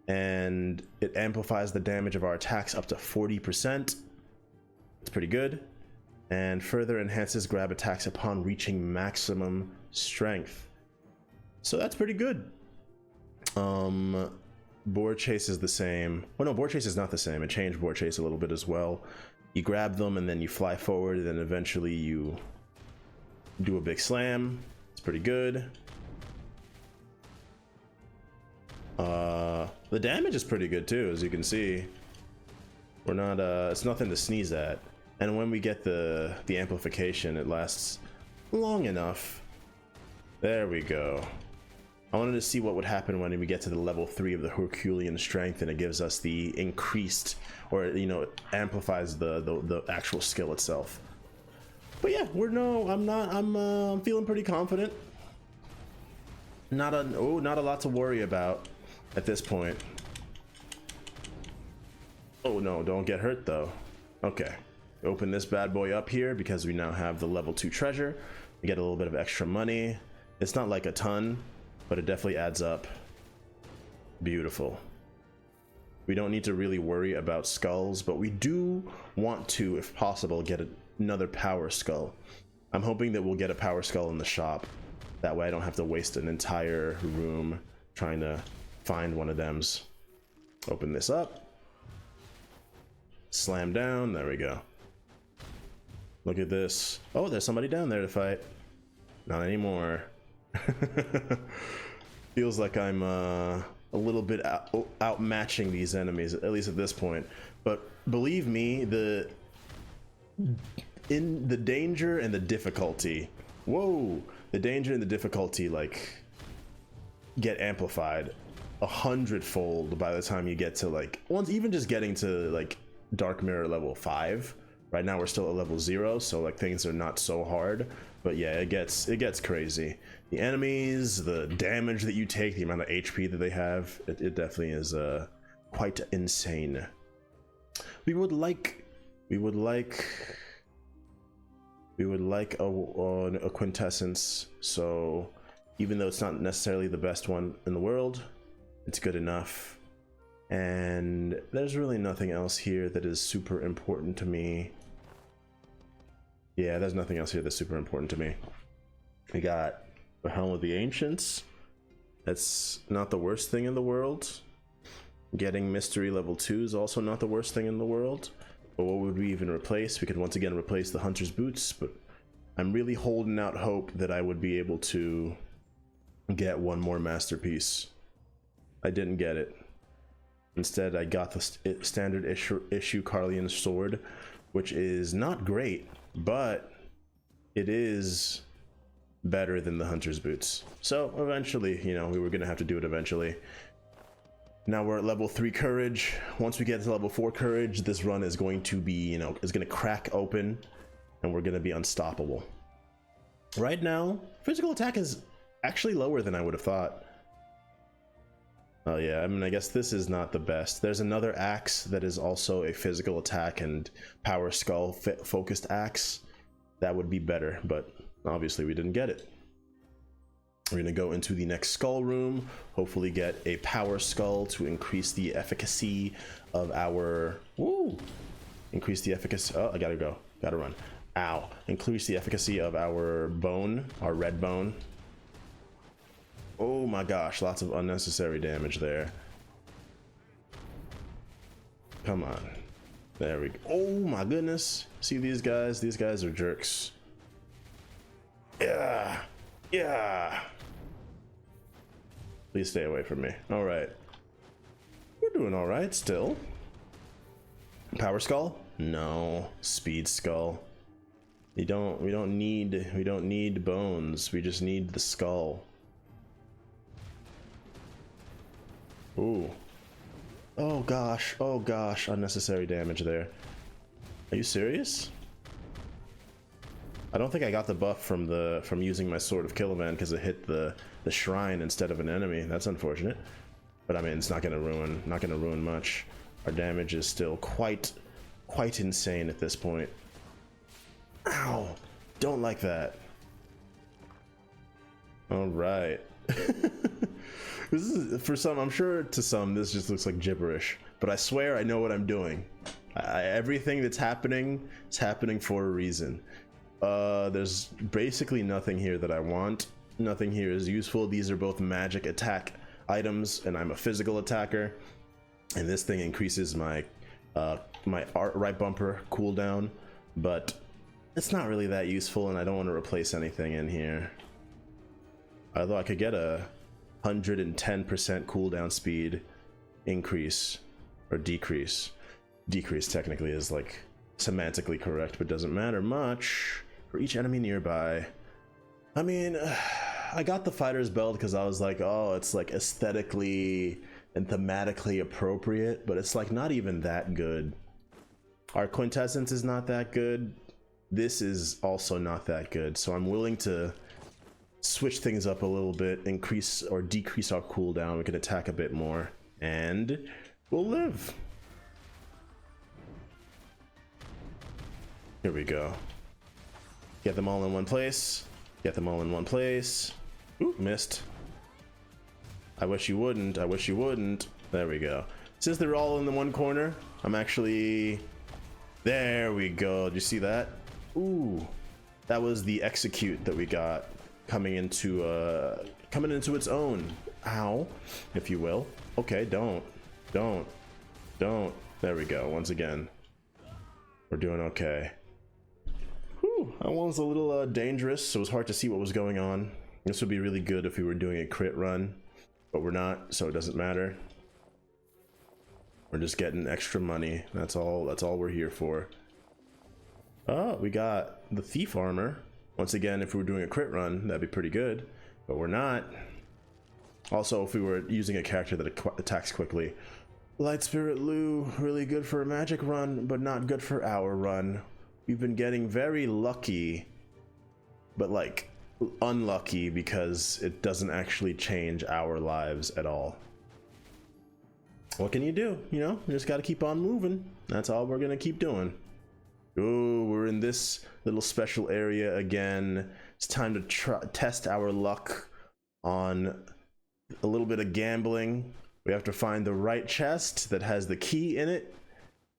and it amplifies the damage of our attacks up to 40%. It's pretty good. And further enhances grab attacks upon reaching maximum strength. So that's pretty good. Board chase is the same. Well, no, board chase is not the same. It changed board chase a little bit as well. You grab them and then you fly forward, and then eventually you do a big slam. It's pretty good. The damage is pretty good too, as you can see. We're not it's nothing to sneeze at. And when we get the amplification, it lasts long enough. There we go. I wanted to see what would happen when we get to the level 3 of the Herculean strength, and it gives us the increased, or you know, it amplifies the actual skill itself. But yeah, I'm feeling pretty confident. Not a lot to worry about at this point. Oh no, don't get hurt though. Okay, open this bad boy up here because we now have the level 2 treasure. We get a little bit of extra money. It's not like a ton, but it definitely adds up. Beautiful. We don't need to really worry about skulls, but we do want to, if possible, get another power skull. I'm hoping that we'll get a power skull in the shop. That way I don't have to waste an entire room trying to find one of them's. Open this up. Slam down. There we go. Look at this. Oh, there's somebody down there to fight. Not anymore. Feels like I'm a little bit outmatching these enemies, at least at this point. But believe me, in the danger and the difficulty, whoa, the danger and the difficulty like get amplified 100-fold by the time you get to like even just getting to like Dark Mirror level 5. Right now we're still at level 0, so like things are not so hard, but yeah, it gets crazy. The enemies, the damage that you take, the amount of HP that they have, it definitely is quite insane. We would like a quintessence, so even though it's not necessarily the best one in the world, it's good enough. And there's really nothing else here that is super important to me. Yeah, there's nothing else here that's super important to me. We got the Helm of the Ancients. That's not the worst thing in the world. Getting Mystery level 2 is also not the worst thing in the world. But what would we even replace? We could once again replace the Hunter's Boots, but I'm really holding out hope that I would be able to get one more masterpiece. I didn't get it. Instead, I got the standard issue Carlian sword, which is not great, but it is better than the Hunter's Boots. So eventually, you know, we were gonna have to do it eventually. Now we're at level 3 courage. Once we get to level 4 courage, this run is going to be, you know, is gonna crack open and we're gonna be unstoppable. Right now, physical attack is actually lower than I would have thought. Oh yeah, I mean, I guess this is not the best. There's another axe that is also a physical attack and power skull focused axe. That would be better, but obviously we didn't get it. We're gonna go into the next skull room, hopefully get a power skull to increase the efficacy of our, increase the efficacy, oh, I gotta go, gotta run. Ow, increase the efficacy of our bone, our red bone. Oh my gosh, lots of unnecessary damage there. Come on. There we go. Oh my goodness. See these guys? These guys are jerks. Yeah. Yeah. Please stay away from me. All right. We're doing all right still. Power skull? No. Speed skull. We don't need bones. We just need the skull. Ooh. Oh gosh, unnecessary damage there. Are you serious? I don't think I got the buff from using my Sword of Killaman because it hit the shrine instead of an enemy. That's unfortunate. But I mean, it's not gonna ruin much. Our damage is still quite insane at this point. Ow! Don't like that. All right. This is, for some, I'm sure to some this just looks like gibberish, but I swear I know what I'm doing. Everything that's happening is happening for a reason. There's basically nothing here that I want. Nothing here is useful. These are both magic attack items, and I'm a physical attacker. And this thing increases my my right bumper cooldown, but it's not really that useful, and I don't want to replace anything in here. Although I could get a 110% cooldown speed increase or decrease. Decrease technically is like semantically correct, but doesn't matter much for each enemy nearby. I mean, I got the fighter's belt because I was like, oh, it's like aesthetically and thematically appropriate, but it's like not even that good. Our quintessence is not that good. This is also not that good, so I'm willing to switch things up a little bit, increase or decrease our cooldown. We can attack a bit more, and we'll live. Here we go. Get them all in one place. Get them all in one place. Ooh, missed. I wish you wouldn't. I wish you wouldn't. There we go. Since they're all in the one corner, I'm actually... There we go. Did you see that? Ooh. That was the execute that we got coming into its own. Ow, if you will. Okay, don't. There we go. Once again, we're doing okay. Whew, that one was a little dangerous, so it was hard to see what was going on. This would be really good if we were doing a crit run, but we're not, so it doesn't matter. We're just getting extra money. That's all we're here for. Oh, we got the thief armor. Once again, if we were doing a crit run, that'd be pretty good, but we're not. Also, if we were using a character that attacks quickly. Light Spirit Lou, really good for a magic run, but not good for our run. We've been getting very lucky, but like unlucky because it doesn't actually change our lives at all. What can you do? You know, you just got to keep on moving. That's all we're gonna keep doing. Oh, we're in this little special area again. It's time to test our luck on a little bit of gambling. We have to find the right chest that has the key in it,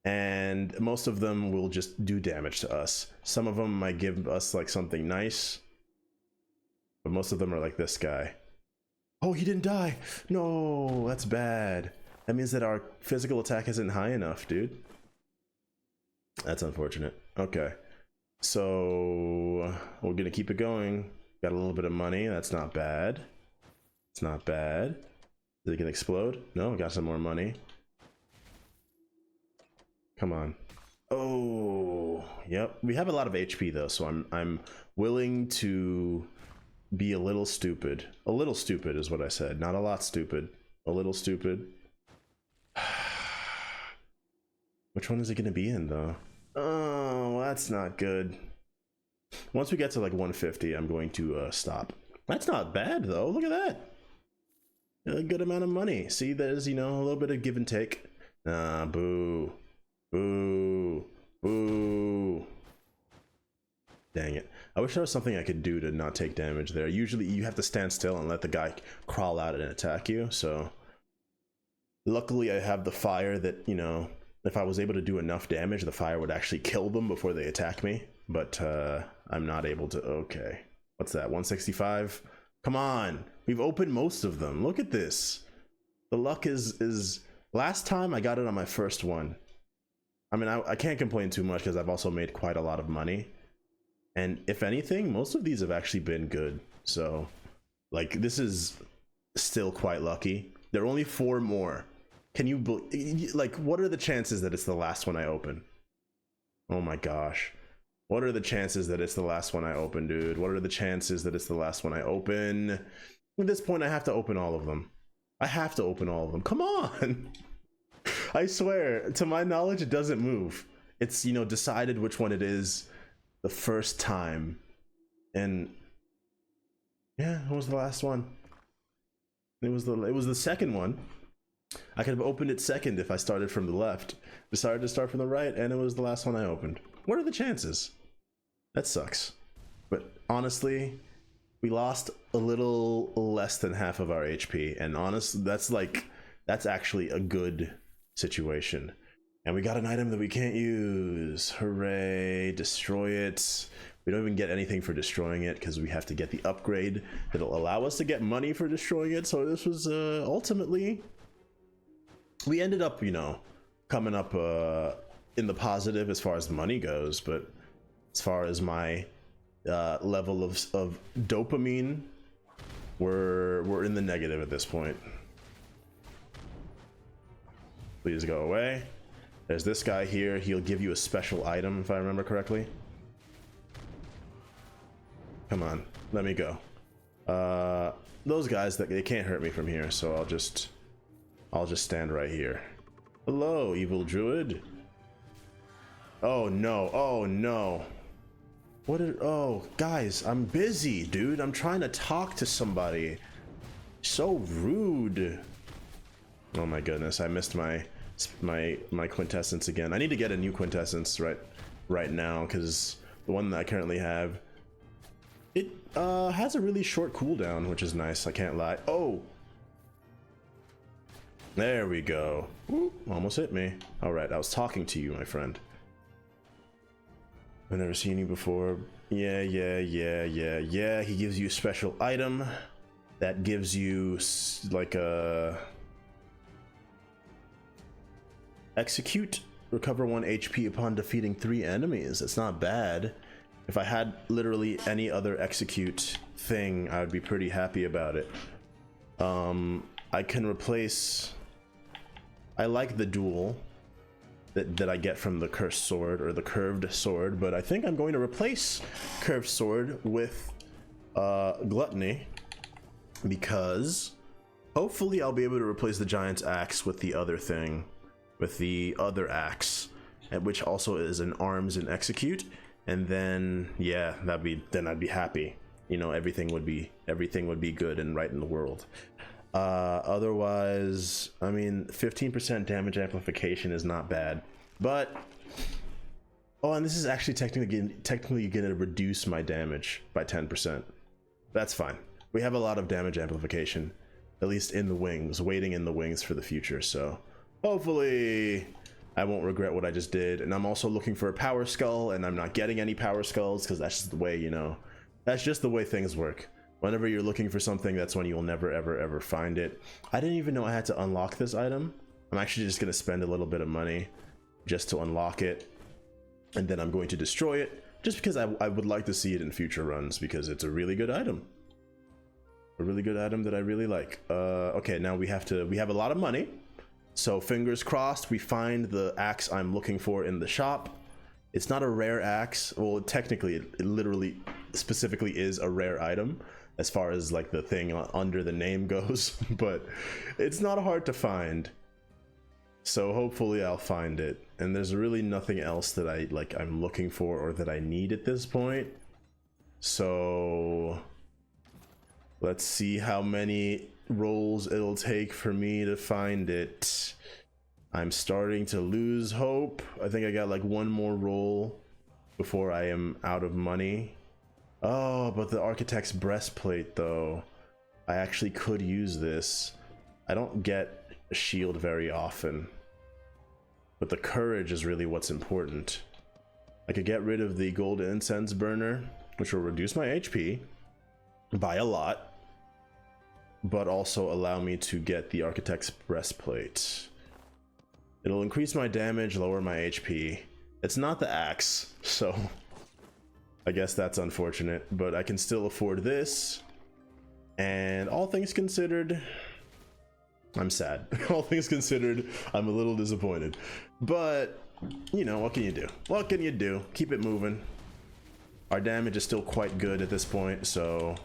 and most of them will just do damage to us. Some of them might give us like something nice, but most of them are like this guy. Oh, he didn't die. No, that's bad. That means that our physical attack isn't high enough, dude. That's unfortunate. Okay, so we're gonna keep it going. Got a little bit of money. That's not bad. It's not bad. Is it gonna explode? No, got some more money. Come on. Oh, yep. We have a lot of HP though, so I'm willing to be a little stupid. A little stupid is what I said. Not a lot stupid. A little stupid. Which one is it gonna be in though? Oh, that's not good. Once we get to like 150, I'm going to stop. That's not bad though. Look at that. A good amount of money. See, there's, you know, a little bit of give and take. Boo. Boo. Boo. Dang it. I wish there was something I could do to not take damage there. Usually you have to stand still and let the guy crawl out and attack you, so luckily I have the fire that, you know, if I was able to do enough damage, the fire would actually kill them before they attack me, but I'm not able to. Okay, what's that, 165? Come on, we've opened most of them. Look at this. The luck is last time I got it on my first one. I mean, I can't complain too much because I've also made quite a lot of money, and if anything, most of these have actually been good. So like, this is still quite lucky. There are only 4 more. Can you, like, what are the chances that it's the last one I open? Oh my gosh. What are the chances that it's the last one I open, dude? What are the chances that it's the last one I open? At this point, I have to open all of them. I have to open all of them. Come on. I swear, to my knowledge, it doesn't move. It's, you know, decided which one it is the first time. And yeah, it was the last one. It was the second one. I could have opened it second if I started from the left. Decided to start from the right, and it was the last one I opened. What are the chances? That sucks. But honestly, we lost a little less than half of our HP, and honestly, that's actually a good situation. And we got an item that we can't use. Hooray! Destroy it. We don't even get anything for destroying it because we have to get the upgrade that'll allow us to get money for destroying it. So this was ultimately, we ended up, you know, coming up in the positive as far as the money goes, but as far as my level of dopamine, we're in the negative at this point. Please go away. There's this guy here. He'll give you a special item if I remember correctly. Come on, let me go. Those guys, they can't hurt me from here, so I'll just stand right here. Hello, evil druid. Oh no, oh no. What did, oh, guys, I'm busy, dude. I'm trying to talk to somebody. So rude. Oh my goodness, I missed my quintessence again. I need to get a new quintessence right now, because the one that I currently have, it has a really short cooldown, which is nice, I can't lie. Oh! There we go. Ooh, almost hit me. Alright, I was talking to you, my friend. I've never seen you before. Yeah. He gives you a special item that gives you like a execute, recover 1 HP upon defeating 3 enemies. It's not bad. If I had literally any other execute thing, I would be pretty happy about it. I can replace, I like the duel that I get from the cursed sword or the curved sword, but I think I'm going to replace curved sword with gluttony, because hopefully I'll be able to replace the giant's axe with the other thing, with the other axe, which also is an arms and execute, and then yeah, then I'd be happy. You know, everything would be good and right in the world. Otherwise, I mean, 15% damage amplification is not bad, but oh, and this is actually technically gonna reduce my damage by 10%. That's fine. We have a lot of damage amplification, at least in the wings, waiting in the wings for the future, so hopefully I won't regret what I just did. And I'm also looking for a power skull, and I'm not getting any power skulls because that's just the way, you know, that's just the way things work. Whenever you're looking for something, that's when you'll never ever find it. I didn't even know I had to unlock this item. I'm actually just going to spend a little bit of money just to unlock it, and then I'm going to destroy it just because I would like to see it in future runs, because it's a really good item. A really good item that I really like. Okay, now we have a lot of money, so fingers crossed we find the axe I'm looking for in the shop. It's not a rare axe. Well, technically it literally specifically is a rare item as far as like the thing under the name goes, but it's not hard to find, so hopefully I'll find it. And there's really nothing else that I'm looking for or that I need at this point, so let's see how many rolls it'll take for me to find it. I'm starting to lose hope. I think I got like one more roll before I am out of money. Oh, but the architect's breastplate though, I actually could use this. I don't get a shield very often, but the courage is really what's important. I could get rid of the gold incense burner, which will reduce my HP by a lot, but also allow me to get the architect's breastplate. It'll increase my damage, lower my HP. It's not the axe, so I guess that's unfortunate, but I can still afford this. And all things considered, I'm sad. All things considered, I'm a little disappointed. But, you know, what can you do? What can you do? Keep it moving. Our damage is still quite good at this point, so...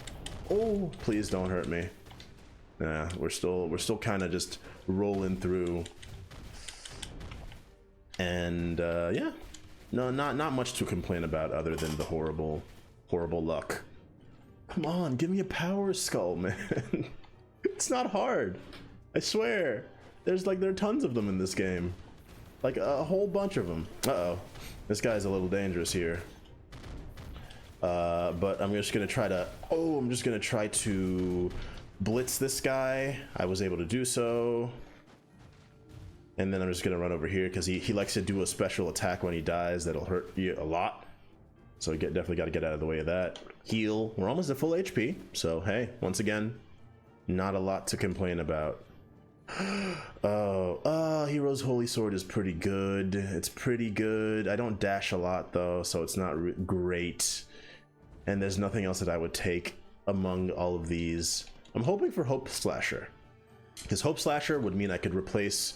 Oh, please don't hurt me. Nah, we're still kind of just rolling through. And yeah, no, not much to complain about other than the horrible luck. Come on, give me a power skull, man. It's not hard, I swear. There are tons of them in this game, like a whole bunch of them. Uh-oh, this guy's a little dangerous here. But I'm just gonna try to blitz this guy. I was able to do so. And then I'm just gonna run over here because he likes to do a special attack when he dies that'll hurt you a lot. So definitely got to get out of the way of that. Heal. We're almost at full HP. So hey, once again, not a lot to complain about. Hero's Holy Sword is pretty good. It's pretty good. I don't dash a lot though, so it's not great. And there's nothing else that I would take among all of these. I'm hoping for Hope Slasher, because Hope Slasher would mean I could replace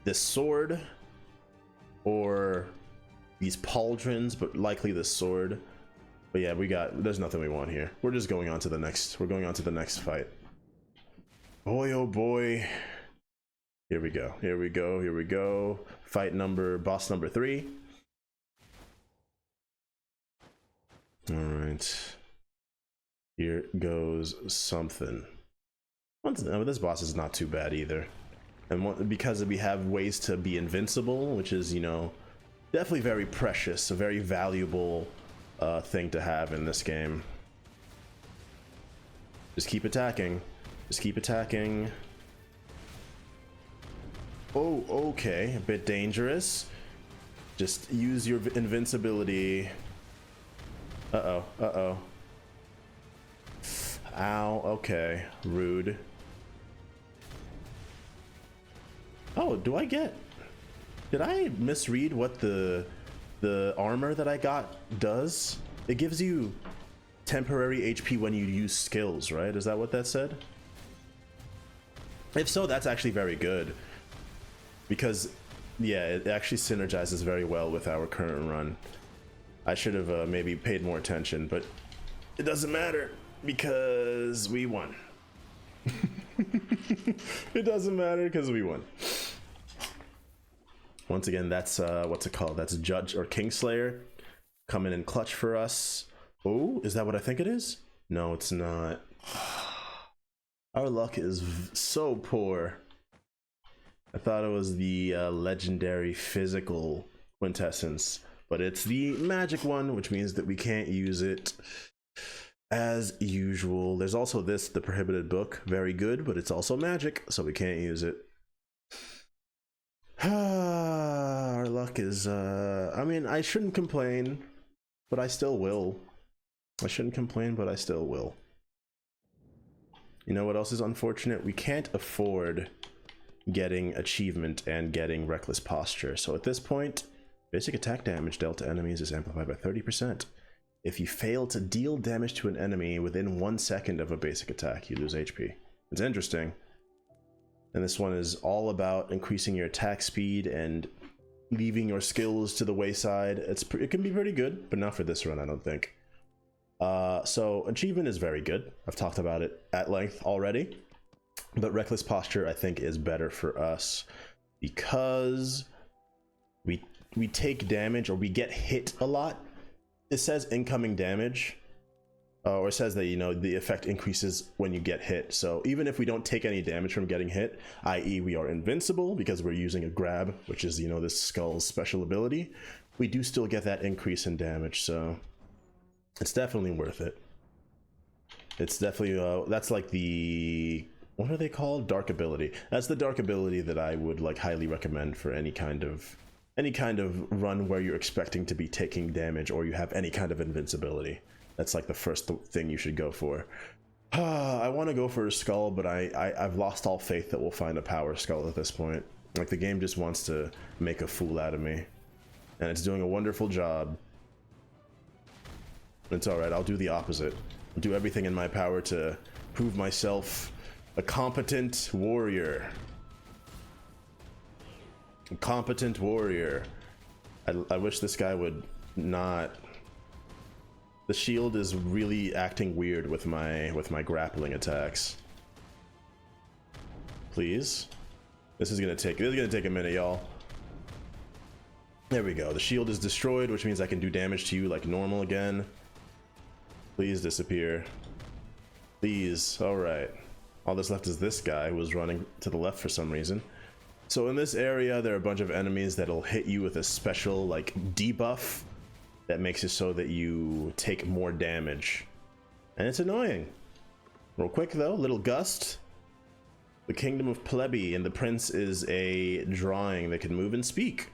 this sword or these pauldrons, but likely this sword. But yeah, there's nothing we want here. We're just going on to the next, fight. Boy, oh boy. Here we go. Boss number 3. All right. Here goes something. This boss is not too bad either. And because we have ways to be invincible, which is, you know, definitely very precious, a very valuable thing to have in this game. Just keep attacking. Just keep attacking. Oh, okay. A bit dangerous. Just use your invincibility. Uh-oh. Uh-oh. Ow. Okay. Rude. Oh, do I get... Did I misread what the armor that I got does? It gives you temporary HP when you use skills, right? Is that what that said? If so, that's actually very good. Because, yeah, it actually synergizes very well with our current run. I should have maybe paid more attention, but it doesn't matter because we won. It doesn't matter because we won. Once again, that's what's it called? That's Judge or Kingslayer coming in clutch for us. Oh, is that what I think it is? No, it's not. Our luck is so poor. I thought it was the legendary physical quintessence, but it's the magic one, which means that we can't use it as usual. There's also this, the prohibited book, very good, but it's also magic, so we can't use it. Our luck is, I mean, I shouldn't complain, but I still will. I shouldn't complain, but I still will. You know what else is unfortunate? We can't afford getting achievement and getting reckless posture. So at this point, basic attack damage dealt to enemies is amplified by 30%. If you fail to deal damage to an enemy within 1 second of a basic attack, you lose HP. It's interesting. And this one is all about increasing your attack speed and leaving your skills to the wayside. It can be pretty good, but not for this run, I don't think. So achievement is very good. I've talked about it at length already. But reckless posture, I think, is better for us because we take damage, or we get hit a lot. It says incoming damage, or it says that, you know, the effect increases when you get hit. So even if we don't take any damage from getting hit, i.e. we are invincible because we're using a grab, which is, you know, this Skul's special ability, we do still get that increase in damage. So it's definitely worth it. It's definitely that's like the, what are they called? Dark ability. That's the dark ability that I would like highly recommend for any kind of run where you're expecting to be taking damage or you have any kind of invincibility. That's like the first thing you should go for. I want to go for a Skull, but I've lost all faith that we'll find a power Skull at this point. Like, the game just wants to make a fool out of me, and it's doing a wonderful job. It's alright, I'll do the opposite. I'll do everything in my power to prove myself a competent warrior. A competent warrior. I wish this guy would not... The shield is really acting weird with my grappling attacks. Please. This is gonna take a minute, y'all. There we go. The shield is destroyed, which means I can do damage to you like normal again. Please disappear. Please. Alright. All that's left is this guy who was running to the left for some reason. So in this area, there are a bunch of enemies that'll hit you with a special, like, debuff that makes it so that you take more damage. And it's annoying. Real quick though, little gust. The Kingdom of Plebe, and the prince is a drawing that can move and speak.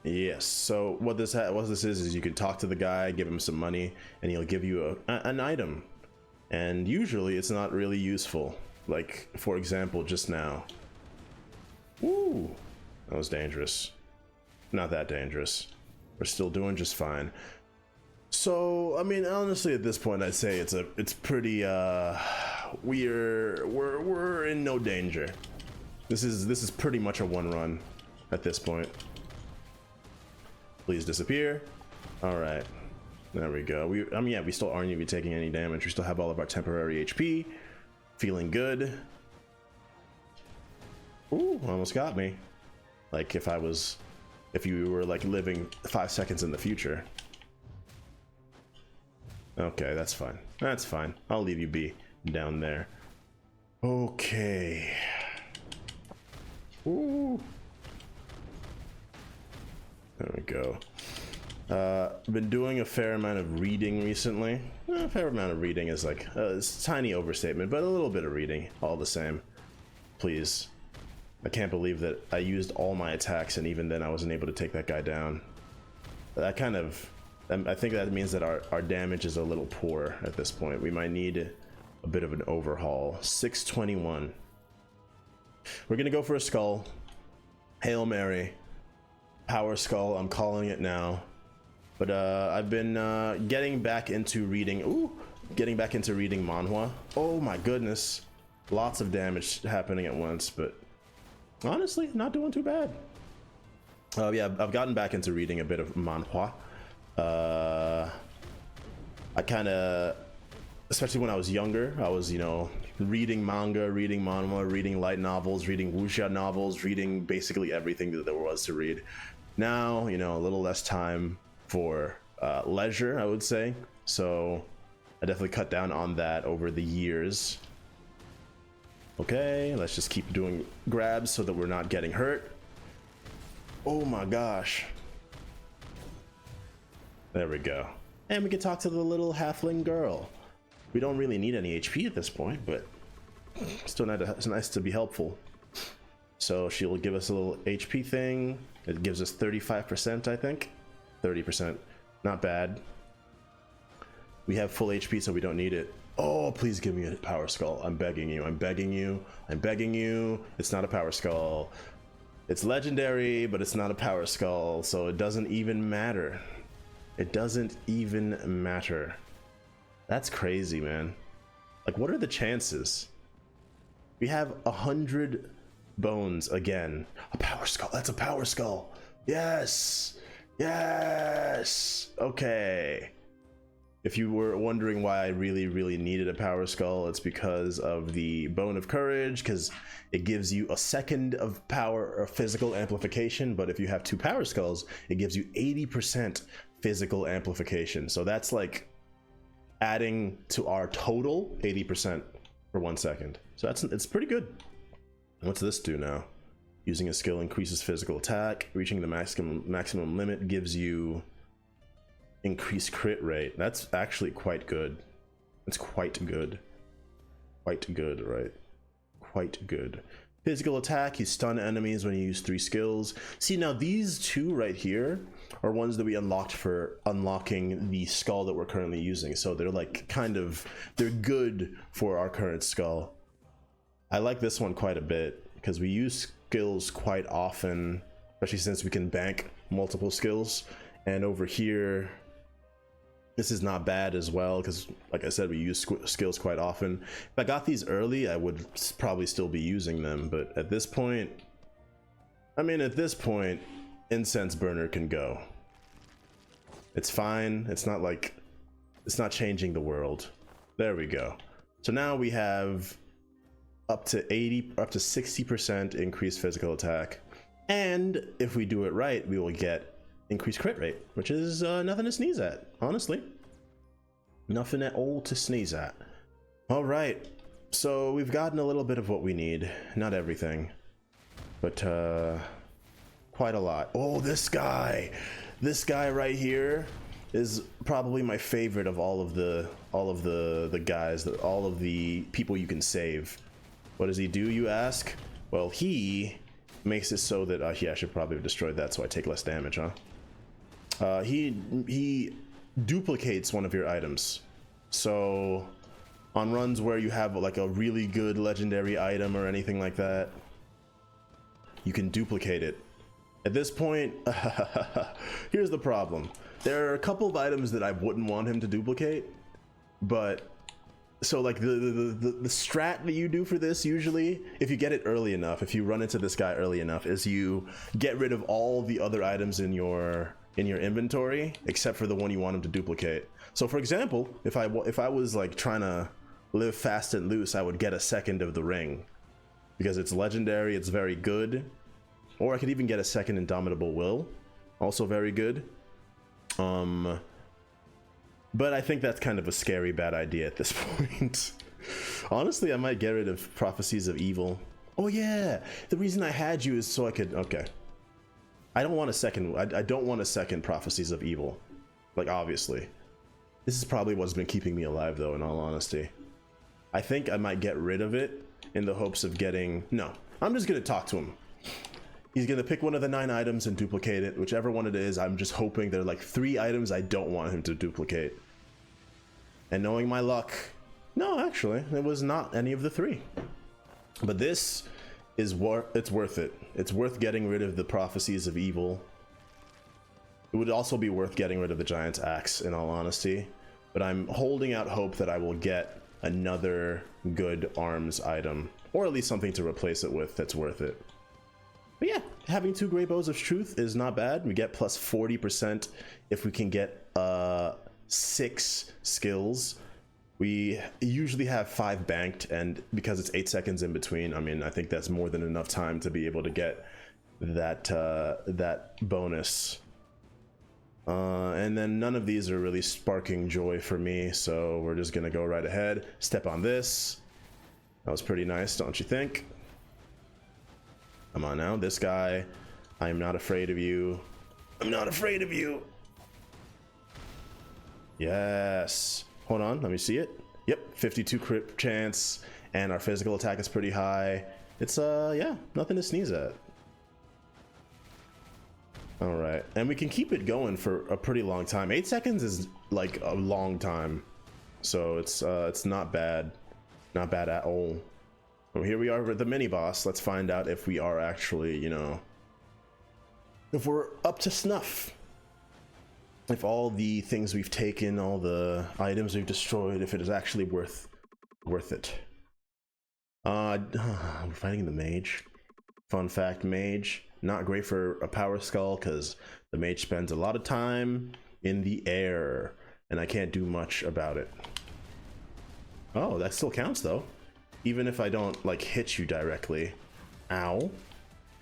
Yes, so what this is you can talk to the guy, give him some money, and he'll give you an item. And usually it's not really useful. Like, for example, just now. Woo! That was dangerous. Not that dangerous. We're still doing just fine. So, I mean, honestly, at this point, I'd say it's pretty, we're in no danger. This is pretty much a one run at this point. Please disappear. All right, there we go. I mean, yeah, we still aren't even taking any damage. We still have all of our temporary HP. Feeling good. Ooh, almost got me. Like if you were like living 5 seconds in the future. Okay, that's fine. That's fine. I'll leave you be down there. Okay. Ooh. There we go. I've been doing a fair amount of reading recently. A fair amount of reading is like it's a tiny overstatement, but a little bit of reading all the same. Please. I can't believe that I used all my attacks and even then I wasn't able to take that guy down. That kind of... I think that means that our damage is a little poor at this point. We might need a bit of an overhaul. 621. We're gonna go for a skull. Hail Mary. Power skull, I'm calling it now. But I've been getting back into reading. Ooh, getting back into reading manhwa. Oh my goodness, lots of damage happening at once. But honestly, not doing too bad. Yeah, I've gotten back into reading a bit of manhwa. I kind of, especially when I was younger, I was, you know, reading manga, reading manhwa, reading light novels, reading wuxia novels, reading basically everything that there was to read. Now, you know, a little less time for leisure, I would say. So I definitely cut down on that over the years. Okay, let's just keep doing grabs so that we're not getting hurt. Oh my gosh. There we go. And we can talk to the little halfling girl. We don't really need any HP at this point, but still it's nice to be helpful. So she'll give us a little HP thing. It gives us 35%, I think. 30%. Not bad. We have full HP, so we don't need it. Oh, please give me a power skull. I'm begging you. I'm begging you. I'm begging you. It's not a power skull. It's legendary, but it's not a power skull, so it doesn't even matter. It doesn't even matter. That's crazy, man. Like, what are the chances? We have 100 bones again. A power skull. That's a power skull. Yes. Yes. Okay. If you were wondering why I really needed a power skull, it's because of the bone of courage, because it gives you a second of power or physical amplification. But if you have 2 power skulls, it gives you 80% physical amplification. So that's like adding to our total 80% for 1 second. So it's pretty good. What's this do now? Using a skill increases physical attack. Reaching the maximum limit gives you increased crit rate. That's actually quite good. It's quite good. Quite good, right? Quite good. Physical attack, you stun enemies when you use 3 skills. See, now these 2 right here are ones that we unlocked for unlocking the skull that we're currently using. So they're like they're good for our current skull. I like this one quite a bit because we use skills quite often, especially since we can bank multiple skills. And over here, this is not bad as well because, like I said, we use skills quite often. If I got these early, I would probably still be using them. But at this point, I mean, Incense Burner can go. It's fine. It's not like, it's not changing the world. There we go. So now we have up to 60% increased physical attack. And if we do it right, we will get increased crit rate, which is nothing to sneeze at, honestly. Nothing at all to sneeze at. All right, so we've gotten a little bit of what we need. Not everything, but quite a lot. Oh, this guy right here is probably my favorite of all of the guys, all of the people you can save. What does he do, you ask? Well, he makes it so that I should probably have destroyed that so I take less damage, huh? He duplicates one of your items. So on runs where you have like a really good legendary item or anything like that, you can duplicate it. At this point, here's the problem. There are a couple of items that I wouldn't want him to duplicate, but so like the strat that you do for this, usually if you get it early enough, if you run into this guy early enough, is you get rid of all the other items in your inventory except for the one you want him to duplicate. So for example, if I was like trying to live fast and loose, I would get a second of the ring because it's legendary, it's very good. Or I could even get a second Indomitable Will, also very good. But I think that's kind of a scary bad idea at this point. Honestly, I might get rid of Prophecies of Evil. Oh yeah, the reason I had you is so I could, okay. I don't want a second, I don't want a second Prophecies of Evil. Like, obviously. This is probably what's been keeping me alive though, in all honesty. I think I might get rid of it in the hopes of getting, no, I'm just gonna talk to him. He's gonna pick one of the 9 items and duplicate it, whichever one it is. I'm just hoping there are like 3 items I don't want him to duplicate. And knowing my luck, no, actually, it was not any of the 3. But this is it's worth it. It's worth getting rid of the Prophecies of Evil. It would also be worth getting rid of the Giant's Axe, in all honesty. But I'm holding out hope that I will get another good arms item, or at least something to replace it with that's worth it. But yeah, having 2 Great Bows of Truth is not bad. We get plus 40% if we can get 6 skills. We usually have 5 banked, and because it's 8 seconds in between, I mean, I think that's more than enough time to be able to get that that bonus. And then none of these are really sparking joy for me, so we're just gonna go right ahead. Step on this. That was pretty nice, don't you think? Come on now, this guy. I am not afraid of you. I'm not afraid of you. Yes. Hold on, let me see it. Yep, 52 crit chance, and our physical attack is pretty high. It's yeah, nothing to sneeze at. All right, and we can keep it going for a pretty long time. 8 seconds is like a long time, so it's not bad at all. Well, here we are with the mini boss. Let's find out if we are actually, you know, if we're up to snuff. If all the things we've taken, all the items we've destroyed, if it is actually worth it. We're fighting the mage. Fun fact, mage, not great for a power skull because the mage spends a lot of time in the air and I can't do much about it. Oh, that still counts though. Even if I don't like hit you directly. Ow.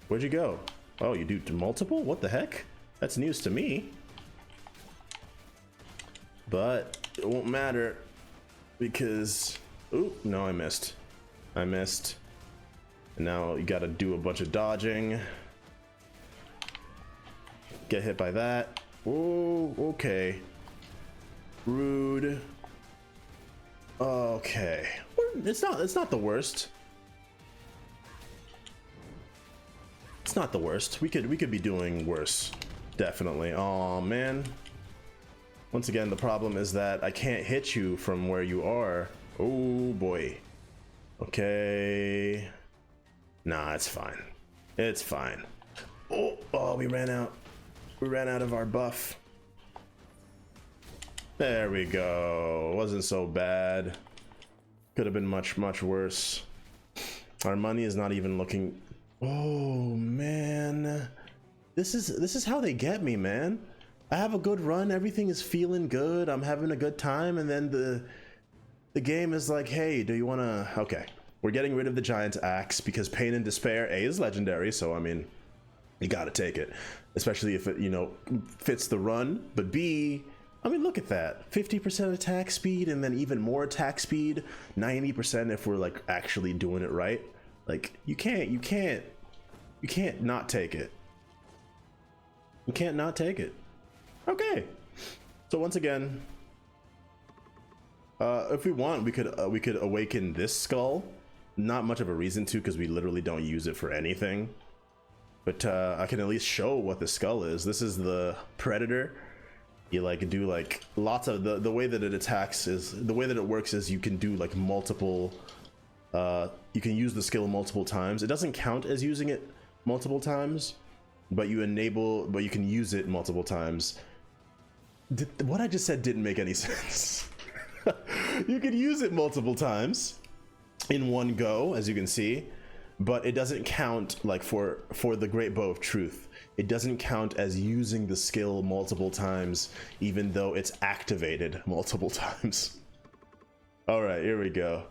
Where'd you go? Oh, you do multiple? What the heck? That's news to me. But it won't matter because, ooh, no, I missed. And now you gotta do a bunch of dodging. Get hit by that. Oh, okay. Rude. Okay. It's not the worst. It's not the worst. We could be doing worse. Definitely. Oh man. Once again, the problem is that I can't hit you from where you are. Oh boy. Okay. Nah, it's fine. It's fine. Oh, we ran out. We ran out of our buff. There we go. Wasn't so bad. Could have been much worse. Our money is not even looking. Oh man. This is how they get me, man. I have a good run, everything is feeling good, I'm having a good time, and then the game is like, hey, do you wanna... Okay, we're getting rid of the Giant's Axe because Pain and Despair, A, is legendary, so I mean, you gotta take it. Especially if it, you know, fits the run, but B, I mean, look at that. 50% attack speed, and then even more attack speed, 90% if we're like actually doing it right. Like, you can't not take it. You can't not take it. Okay, so once again, if we want, we could awaken this skull. Not much of a reason to, because we literally don't use it for anything. But I can at least show what the skull is. This is the Predator. You like do like lots of the way that it attacks is the way that it works is you can do like multiple. You can use the skill multiple times. It doesn't count as using it multiple times, but you can use it multiple times. What I just said didn't make any sense. You could use it multiple times in one go, as you can see, but it doesn't count like for the Great Bow of Truth. It doesn't count as using the skill multiple times, even though it's activated multiple times. All right, here we go.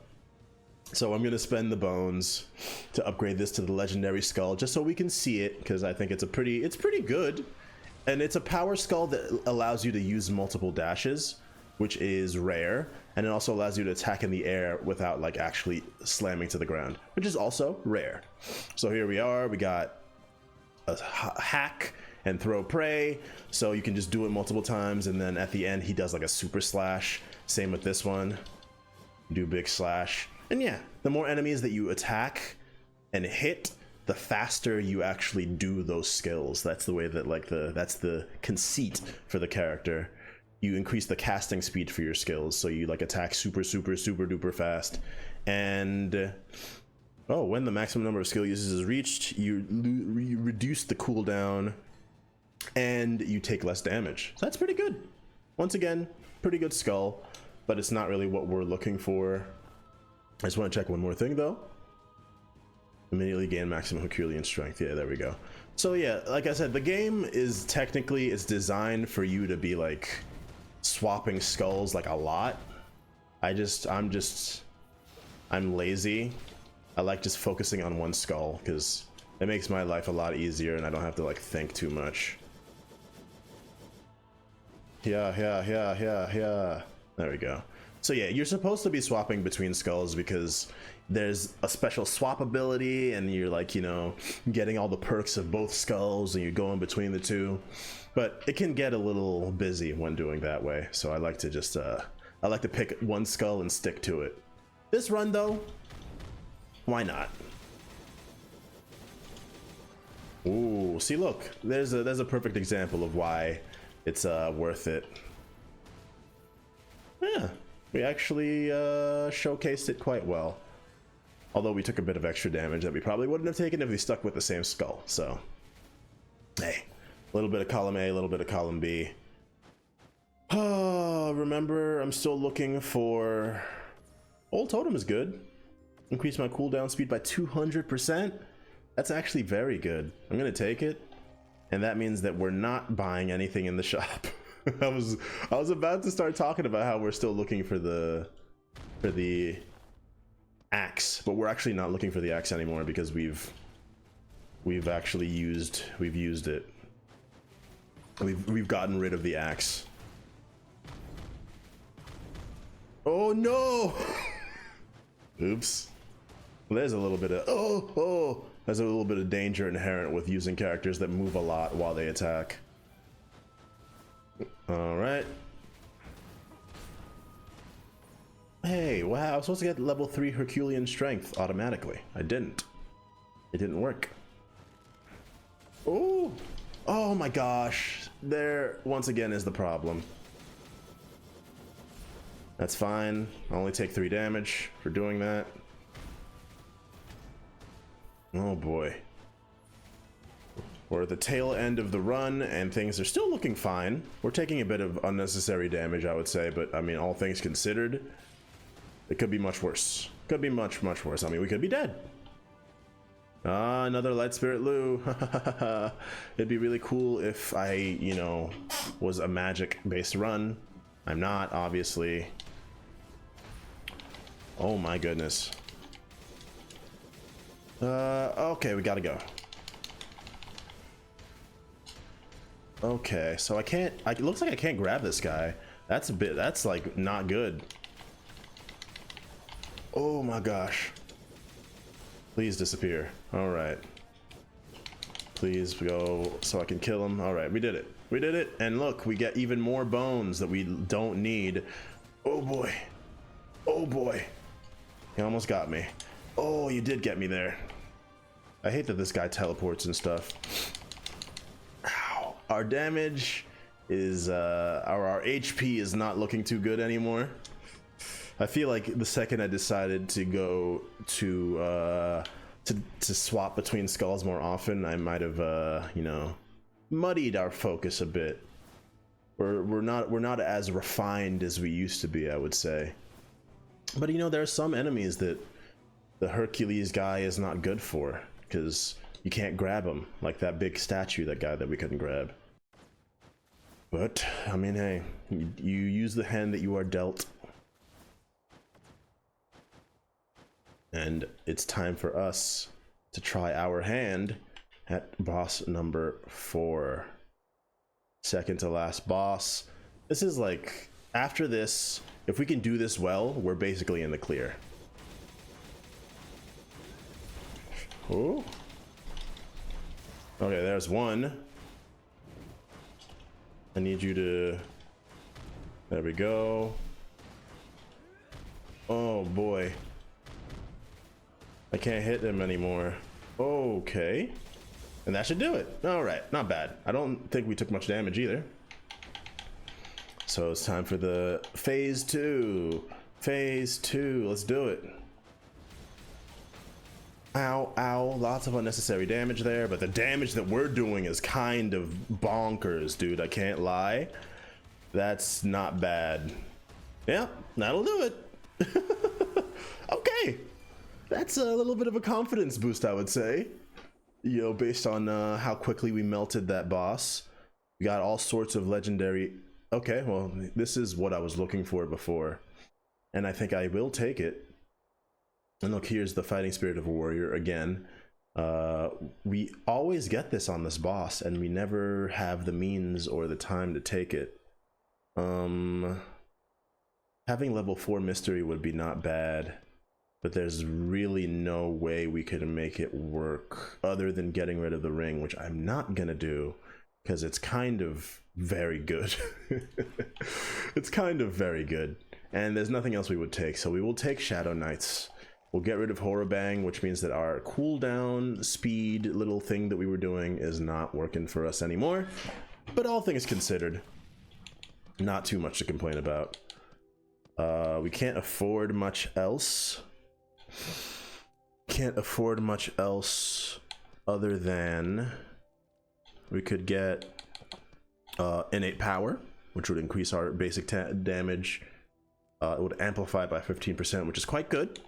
So I'm gonna spend the bones to upgrade this to the legendary skull, just so we can see it, because I think it's pretty good. And it's a power skull that allows you to use multiple dashes. which is rare, and it also allows you to attack in the air without like actually slamming to the ground, which is also rare. So here we are, we got a hack and throw prey, so you can just do it multiple times, and then at the end he does like a super slash. Same with this one, do big slash. And yeah, the more enemies that you attack and hit, the faster you actually do those skills. That's the way that like that's the conceit for the character. You increase the casting speed for your skills, so you like attack super duper fast. And when the maximum number of skill uses is reached, you reduce the cooldown and you take less damage. So that's pretty good. Once again, pretty good Skul, but it's not really what we're looking for. I just want to check one more thing though. Immediately gain maximum Herculean strength. Yeah, there we go. So yeah, like I said, the game is technically, it's designed for you to be like swapping skulls like a lot. I'm lazy. I like just focusing on one skull because it makes my life a lot easier and I don't have to like think too much. Yeah. There we go. So yeah, you're supposed to be swapping between skulls because there's a special swap ability and you're like, you know, getting all the perks of both skulls and you're going between the two. But it can get a little busy when doing that way. So I like to just, I like to pick one skull and stick to it. This run though, why not? Ooh, see, look, there's a perfect example of why it's worth it. Yeah, we actually showcased it quite well. Although we took a bit of extra damage that we probably wouldn't have taken if we stuck with the same skull. So, hey, a little bit of column A, a little bit of column B. Remember, I'm still looking for... Old Totem is good. Increase my cooldown speed by 200%. That's actually very good. I'm gonna take it. And that means that we're not buying anything in the shop. I was about to start talking about how we're still looking for the axe, but we're actually not looking for the axe anymore because we've used it. We've gotten rid of the axe. Oh no! Oops. There's a little bit of there's a little bit of danger inherent with using characters that move a lot while they attack. All right. Hey, wow, I was supposed to get level 3 Herculean strength automatically. I didn't. It didn't work. Oh my gosh. There, once again, is the problem. That's fine. I'll only take 3 damage for doing that. Oh boy. We're at the tail end of the run and things are still looking fine. We're taking a bit of unnecessary damage, I would say, but I mean, all things considered, it could be much worse. Could be much worse. I mean, we could be dead. Ah, another Light Spirit Lou. It'd be really cool if I, you know, was a magic-based run. I'm not, obviously. Oh my goodness. Okay, we gotta go. Okay, so it looks like I can't grab this guy. That's like not good. Oh my gosh. Please disappear. All right. Please go so I can kill him. All right, we did it. We did it. And look, we get even more bones that we don't need. Oh boy. Oh boy. He almost got me. Oh, you did get me there. I hate that this guy teleports and stuff. Ow. Our damage is, our HP is not looking too good anymore. I feel like the second I decided to go to swap between skulls more often, I might have, you know, muddied our focus a bit. We're not as refined as we used to be, I would say. But you know, there are some enemies that the Hercules guy is not good for, because you can't grab him, like that big statue, that guy that we couldn't grab. But I mean, hey, you use the hand that you are dealt. And it's time for us to try our hand at boss number 4. Second to last boss. This is like, After this, if we can do this well, we're basically in the clear. Oh. Okay, there's one. I need you to... There we go. Oh boy. I can't hit him anymore. Okay. And that should do it. Alright, not bad. I don't think we took much damage either. So it's time for the phase 2. Phase 2. Let's do it. Ow, ow. Lots of unnecessary damage there, but the damage that we're doing is kind of bonkers, dude. I can't lie. That's not bad. Yeah, that'll do it. Okay. That's a little bit of a confidence boost, I would say. You know, based on how quickly we melted that boss. We got all sorts of legendary... Okay, well, this is what I was looking for before. And I think I will take it. And look, here's the fighting spirit of a warrior again. We always get this on this boss, and we never have the means or the time to take it. Having level 4 mystery would be not bad, but there's really no way we could make it work other than getting rid of the ring, which I'm not gonna do because it's kind of very good. It's kind of very good, and there's nothing else we would take, so we will take Shadow Knights. We'll get rid of Horror Bang, which means that our cooldown speed little thing that we were doing is not working for us anymore. But all things considered, not too much to complain about. We can't afford much else. Can't afford much else other than we could get innate power, which would increase our basic damage. It would amplify by 15%, which is quite good.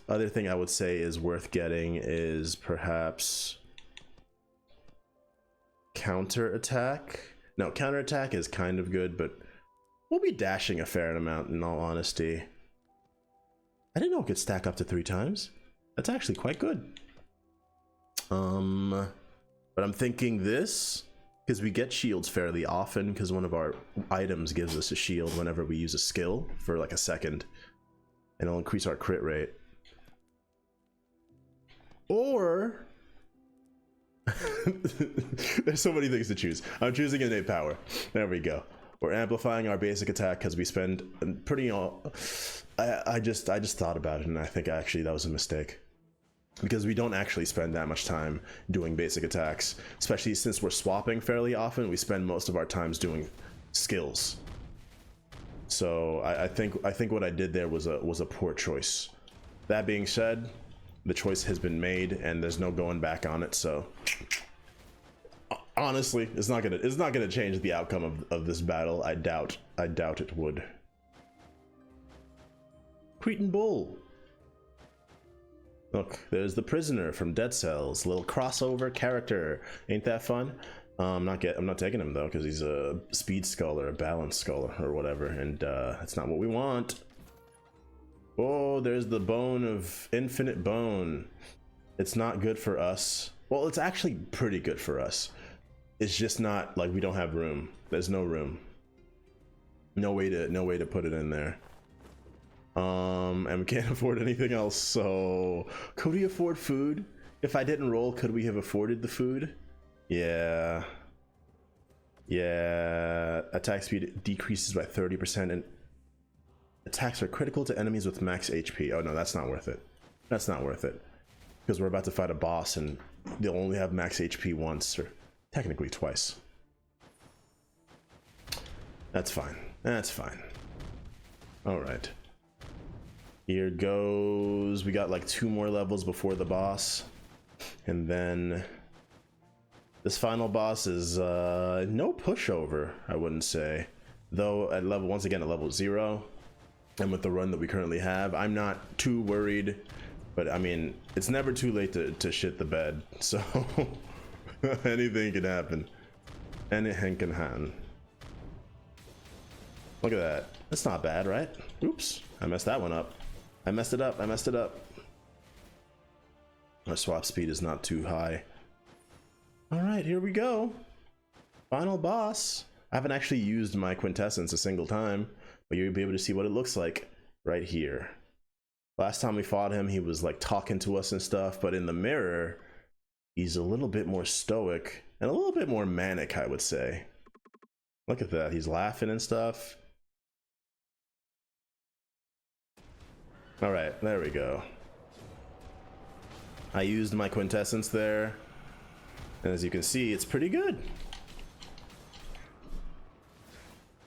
Other thing I would say is worth getting is perhaps counterattack. No, counterattack is kind of good, but we'll be dashing a fair amount in all honesty. I didn't know it could stack up to 3 times. That's actually quite good. But I'm thinking this, because we get shields fairly often, because one of our items gives us a shield whenever we use a skill for like a second, and it'll increase our crit rate. Or there's so many things to choose. I'm choosing innate power. There we go. We're amplifying our basic attack because we spend pretty I just thought about it, and I think actually that was a mistake, because we don't actually spend that much time doing basic attacks, especially since we're swapping fairly often. We spend most of our times doing skills. So I think what I did there was a poor choice. That being said, the choice has been made and there's no going back on it, so honestly it's not gonna change the outcome of this battle. I doubt it would. Cretan Bull. Look, there's the prisoner from Dead Cells, little crossover character. Ain't that fun? I'm not taking him though, because he's a speed skull or a balance skull or whatever, and that's not what we want. Oh, there's the bone of infinite bone. It's not good for us. Well, it's actually pretty good for us. It's just not like we don't have room. There's no room. No way to put it in there. And we can't afford anything else. So, could we afford food? If I didn't roll, could we have afforded the food? Yeah. Yeah. Attack speed decreases by 30% and attacks are critical to enemies with max HP. Oh no, that's not worth it. That's not worth it. Because we're about to fight a boss and they'll only have max HP once, or technically twice. That's fine. That's fine. Alright. Here goes. We got like 2 more levels before the boss. And then this final boss is no pushover, I wouldn't say. Though at level, once again at level 0. And with the run that we currently have, I'm not too worried, but I mean, it's never too late to shit the bed, so anything can happen. Anything can happen. Look at that. That's not bad, right? Oops, I messed that one up. I messed it up. Our swap speed is not too high. All right, here we go. Final boss. I haven't actually used my quintessence a single time, but you'll be able to see what it looks like right here. Last time we fought him, he was like talking to us and stuff, but in the mirror, he's a little bit more stoic and a little bit more manic, I would say. Look at that, he's laughing and stuff. All right, there we go. I used my quintessence there, and as you can see, it's pretty good.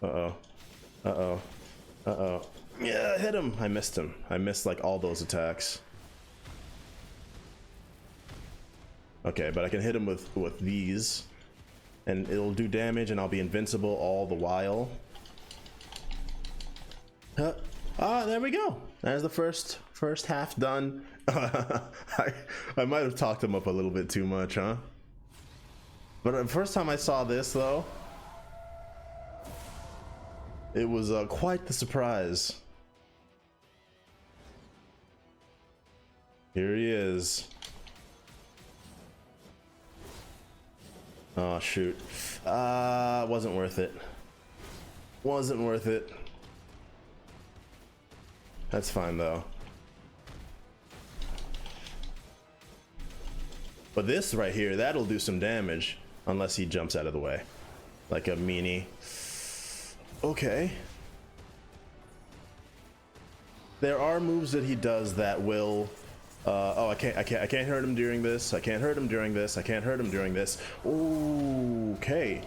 Uh-oh. Uh-oh. Uh-oh. Yeah, I hit him. I missed him. I missed like all those attacks. Okay, but I can hit him with these, and it'll do damage, and I'll be invincible all the while. There we go. There's the first half done. I might have talked him up a little bit too much, huh? But the first time I saw this, though, it was quite the surprise. Here he is. Oh shoot. Wasn't worth it. Wasn't worth it. That's fine though. But this right here, that'll do some damage unless he jumps out of the way. Like a meanie. Okay. There are moves that he does that will I can't hurt him during this. I can't hurt him during this. I can't hurt him during this. Okay.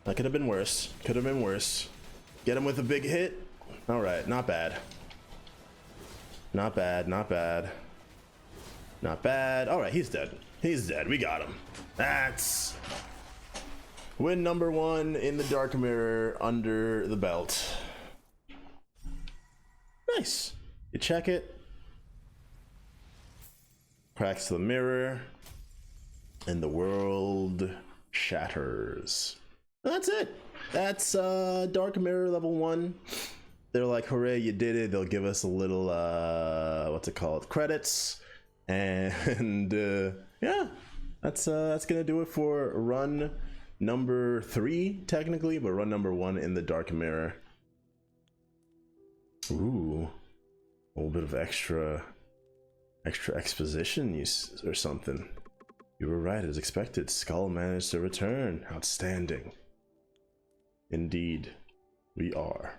That could have been worse. Could have been worse. Get him with a big hit. All right, not bad. Not bad, not bad. Not bad. All right, he's dead. He's dead. We got him. That's win number 1 in the Dark Mirror under the belt. Nice. You check it. Cracks the mirror. And the world shatters. And that's it. That's Dark Mirror level 1. They're like, hooray, you did it. They'll give us a little, what's it called? Credits. And yeah, that's gonna do it for run number 3, technically, but run number 1 in the Dark Mirror. Ooh, a little bit of extra exposition or something. You were right, as expected. Skul managed to return. Outstanding. Indeed, we are.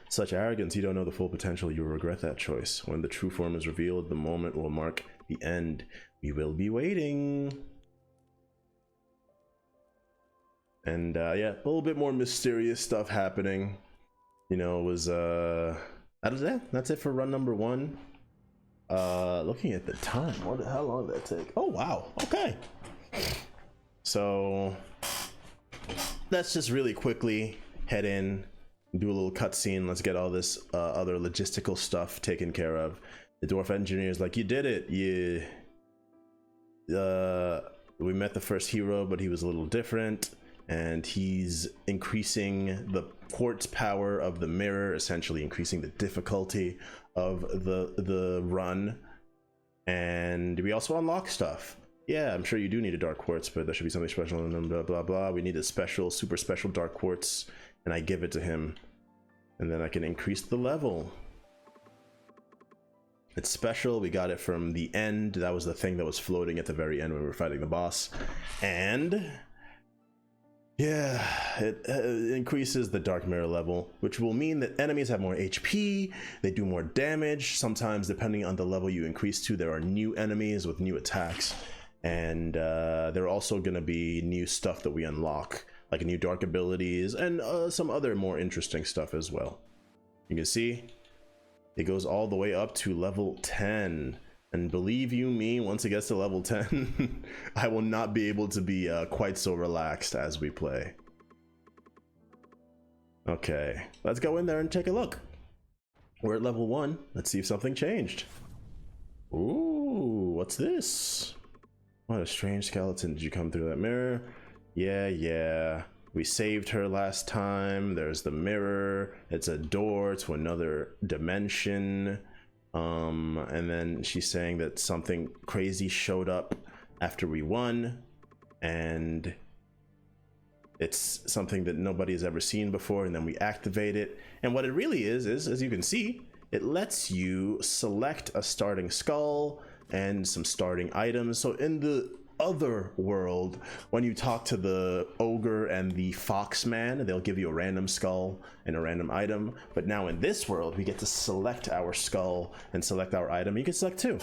Such arrogance, you don't know the full potential. You will regret that choice. When the true form is revealed, the moment will mark the end. We will be waiting. And yeah, a little bit more mysterious stuff happening. You know, it was that's it for run number 1. Looking at the time, how long did that take? Oh wow, okay. So let's just really quickly head in, do a little cutscene. Let's get all this other logistical stuff taken care of. The dwarf engineer is like, you did it. We met the first hero, but he was a little different, and he's increasing the quartz power of the mirror, essentially increasing the difficulty of the run. And we also unlock stuff. Yeah, I'm sure you do need a dark quartz, but there should be something special in them, blah blah blah. We need a special, super special dark quartz, and I give it to him, and then I can increase the level. It's special. We got it from the end. That was the thing that was floating at the very end when we were fighting the boss. And yeah, it increases the Dark Mirror level, which will mean that enemies have more HP, they do more damage. Sometimes, depending on the level you increase to, there are new enemies with new attacks. And there are also going to be new stuff that we unlock, like new dark abilities and some other more interesting stuff as well. You can see it goes all the way up to level 10. And believe you me, once it gets to level 10, I will not be able to be quite so relaxed as we play. Okay, let's go in there and take a look. We're at level 1. Let's see if something changed. Ooh, what's this? What a strange skeleton. Did you come through that mirror? Yeah. We saved her last time. There's the mirror. It's a door to another dimension. And then she's saying that something crazy showed up after we won. and it's something that nobody has ever seen before, and then we activate it. And what it really is, as you can see, it lets you select a starting skull and some starting items. So in the other world, when you talk to the ogre and the foxman, they'll give you a random skull and a random item. But now in this world, we get to select our skull and select our item. You can select two.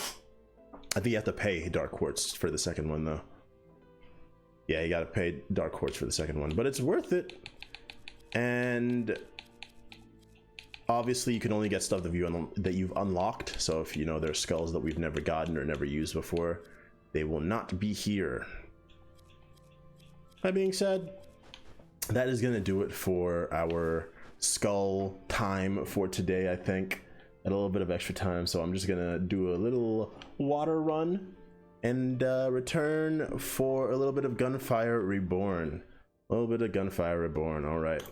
I think you have to pay dark quartz for the second one though. Yeah, you gotta pay dark quartz for the second one, but it's worth it. And obviously you can only get stuff that you've unlocked. So if you know there's skulls that we've never gotten or never used before, they will not be here. That being said, that is gonna do it for our skull time for today. I think a little bit of extra time, so I'm just gonna do a little water run and return for a little bit of Gunfire Reborn. A little bit of Gunfire Reborn. All right.